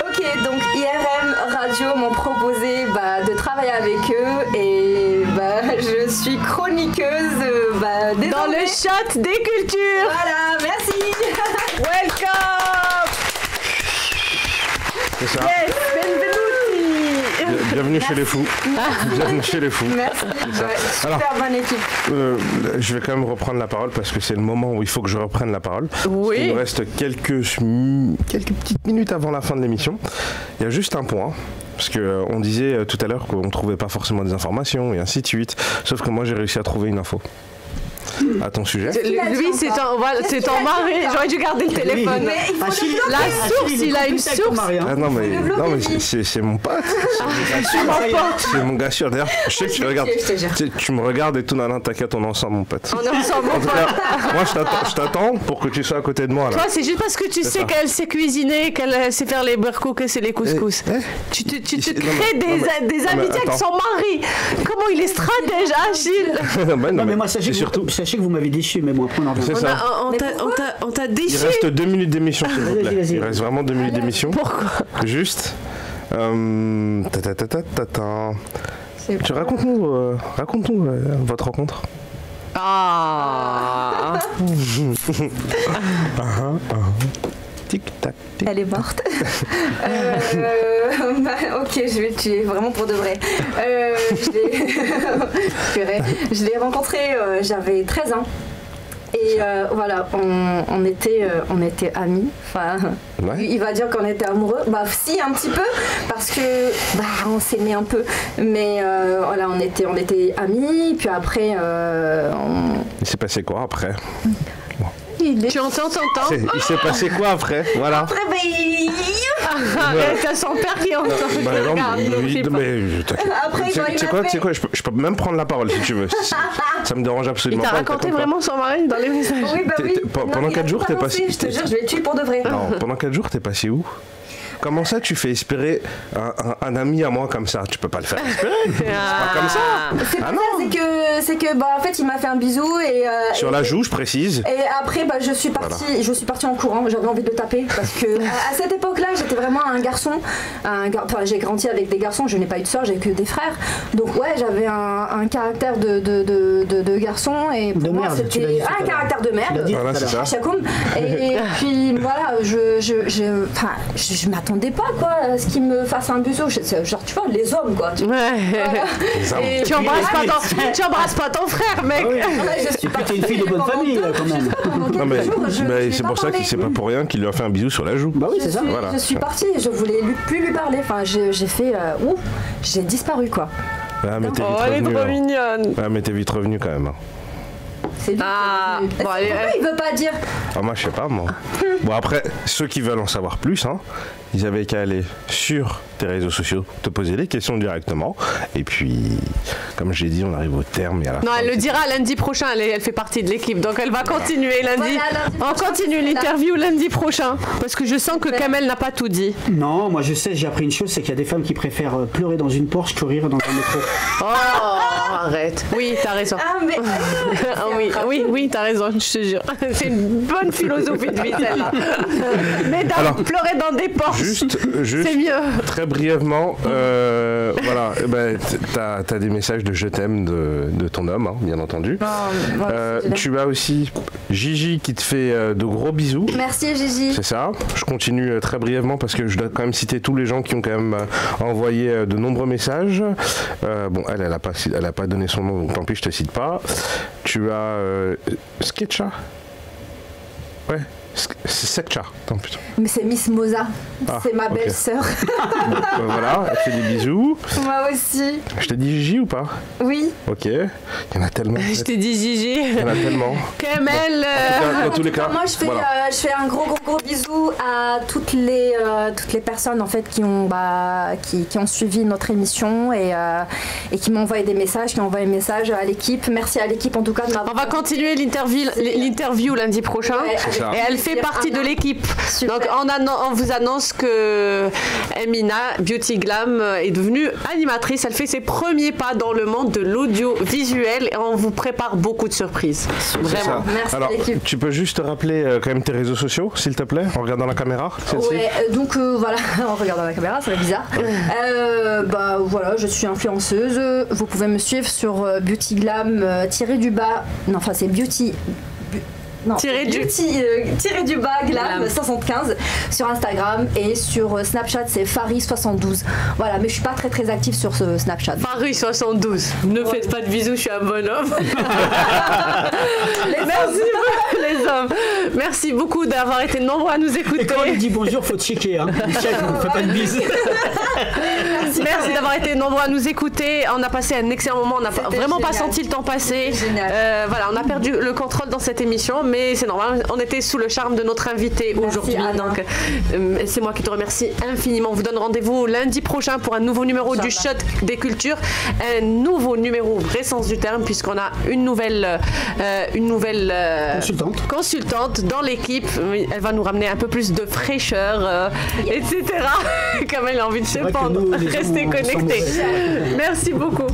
Ok, donc IRM Radio m'ont proposé de travailler avec eux et je suis chroniqueuse désormais.
Dans le shot des cultures.
Voilà, merci.
Welcome.
C'est ça.
Yes, benvenuti.
Bienvenue chez les fous. Bienvenue chez les fous.
Merci. Super bonne équipe.
Je vais quand même reprendre la parole parce que c'est le moment où il faut que je reprenne la parole.
Oui.
Il nous reste quelques petites minutes avant la fin de l'émission. Il y a juste un point. Parce qu'on disait tout à l'heure qu'on ne trouvait pas forcément des informations et ainsi de suite. Sauf que moi j'ai réussi à trouver une info. À ton sujet.
Lui, c'est ton mari. J'aurais dû garder le téléphone. La source, il a une source.
Ah non, mais c'est mon pote. C'est mon gars sûr. D'ailleurs, je sais que tu regardes. Tu me regardes et tout, non, t'inquiète, on est ensemble, mon pote.
On est ensemble, mon pote.
Moi, je t'attends pour que tu sois à côté de moi. Là.
Toi, c'est juste parce que tu sais qu'elle sait cuisiner, qu'elle sait faire les beurre couscous et les couscous. Tu te crées des amitiés avec son mari. Comment il est stratège, Achille.
Non, mais moi, sachez que vous m'avez déçu, mais bon, après on en
C'est ça.
On t'a déçu.
Il reste 2 minutes d'émission, s'il vous plaît. Il reste vraiment 2 minutes d'émission.
Pourquoi?
Juste. Raconte-nous votre rencontre.
Ah.
Tic-tac.
Elle est morte. Ok, je vais le tuer, vraiment pour de vrai. Je l'ai rencontré, j'avais 13 ans. Et voilà, on était amis. Enfin, ouais. Il va dire qu'on était amoureux. Si, un petit peu, parce que on s'aimait un peu. Mais voilà, on était amis. Puis après,
Il s'est passé quoi après?
Tu entends?
Il s'est passé quoi après? Voilà.
Après,
T'as son père qui entend.
Tu sais quoi, je peux même prendre la parole si tu veux. Ça me dérange absolument pas.
Il t'a raconté vraiment son mari dans les messages.
Oui, bah oui.
Pendant 4 jours, t'es passé.
Je te jure, je vais le tuer pour de vrai.
Non, pendant 4 jours, t'es passé où? Comment ça, tu fais espérer un ami à moi comme ça? Tu peux pas le faire espérer. C'est pas comme ça.
C'est pas ça, c'est que en fait, il m'a fait un bisou et
sur la joue, je précise.
Et après, je suis partie en courant. J'avais envie de le taper parce que à cette époque-là, j'étais vraiment un garçon. J'ai grandi avec des garçons. Je n'ai pas eu de soeur, j'ai que des frères. Donc ouais, j'avais un caractère de garçon et pour moi, c'était un caractère de merde.
Voilà, c'est ça.
Et puis voilà, je m'attendais pas quoi à ce qu'il me fasse un bisou, genre tu vois les hommes quoi.
Et tu embrasses pas ton frère mec.
Je suis pas une fille de bonne famille là, quand même.
Non, mais c'est pour ça qu'il c'est pas pour rien qu'il lui a fait un bisou sur la joue.
Bah oui c'est ça.
Je suis partie, je voulais plus lui parler, enfin j'ai fait j'ai disparu quoi.
Ah mais t'es vite
elle est trop mignonne.
Ah mais t'es vite revenu quand même.
C'est vite revenu. Pourquoi il veut pas dire?
Ah moi je sais pas moi. Bon après ceux qui veulent en savoir plus ils avaient qu'à aller sur tes réseaux sociaux, te poser les questions directement. Et puis, comme j'ai dit, on arrive au terme. Et à la
non, elle le dira lundi prochain, elle fait partie de l'équipe. Donc elle va continuer lundi. Voilà, on continue l'interview lundi prochain. Parce que je sens que Kamel n'a pas tout dit.
Non, moi je sais, j'ai appris une chose, c'est qu'il y a des femmes qui préfèrent pleurer dans une Porsche que rire dans un métro.
Oh, arrête. Oui, t'as raison. Oui, t'as raison, je te jure. C'est une bonne philosophie de vie, celle-là. Mais pleurer dans des Porsches. Juste, c'est mieux.
Très brièvement, voilà, t'as des messages de je t'aime de ton homme, bien entendu. Tu as aussi Gigi qui te fait de gros bisous.
Merci Gigi.
C'est ça. Je continue très brièvement parce que je dois quand même citer tous les gens qui ont quand même envoyé de nombreux messages. Elle a pas donné son nom, donc tant pis, je te cite pas. Tu as Sketcha. Ouais. C'est Sekcha. Attends, putain.
Mais c'est Miss Moza. C'est ma belle-sœur.
Voilà, elle fait des bisous.
Moi aussi.
Je t'ai dit Gigi ou pas?
Oui.
Ok. Il y en a tellement.
Je t'ai dit Gigi.
Il y en a tellement.
Kamel.
Dans tous les cas.
Moi, je fais un gros bisou à toutes les personnes en fait qui ont suivi notre émission et qui m'ont envoyé des messages, qui ont envoyé des messages à l'équipe. Merci à l'équipe en tout cas de m'avoir.
On va continuer l'interview lundi prochain. Et elle fait partie de l'équipe. Donc on vous annonce que Emina Beauty Glam est devenue animatrice. Elle fait ses premiers pas dans le monde de l'audiovisuel et on vous prépare beaucoup de surprises. Vraiment.
Merci.
Alors, tu peux juste rappeler quand même tes réseaux sociaux, s'il te plaît, en regardant la caméra.
Ouais, donc voilà, en regardant la caméra, ça va bizarre. Voilà, je suis influenceuse. Vous pouvez me suivre sur Beauty Glam c'est Beauty. Non, tiré du bas Glam 75 sur Instagram et sur Snapchat c'est Fari72. Voilà, mais je suis pas très active sur ce Snapchat.
Fari72. Ne faites pas de bisous, je suis un bonhomme. Merci les hommes. Merci beaucoup d'avoir été nombreux à nous écouter.
Et quand il dit bonjour, faut checker. Michel, ne fait pas de bisous.
Merci d'avoir été nombreux à nous écouter. On a passé un excellent moment. On n'a vraiment pas senti le temps passer. Voilà, on a perdu le contrôle dans cette émission. Mais c'est normal, on était sous le charme de notre invité aujourd'hui. Donc c'est moi qui te remercie infiniment. On vous donne rendez-vous lundi prochain pour un nouveau numéro du Shot des Cultures. Un nouveau numéro, vrai sens du terme, puisqu'on a une nouvelle consultante dans l'équipe. Elle va nous ramener un peu plus de fraîcheur, etc. Comme elle a envie de se pendre. Restez connectés. Merci beaucoup.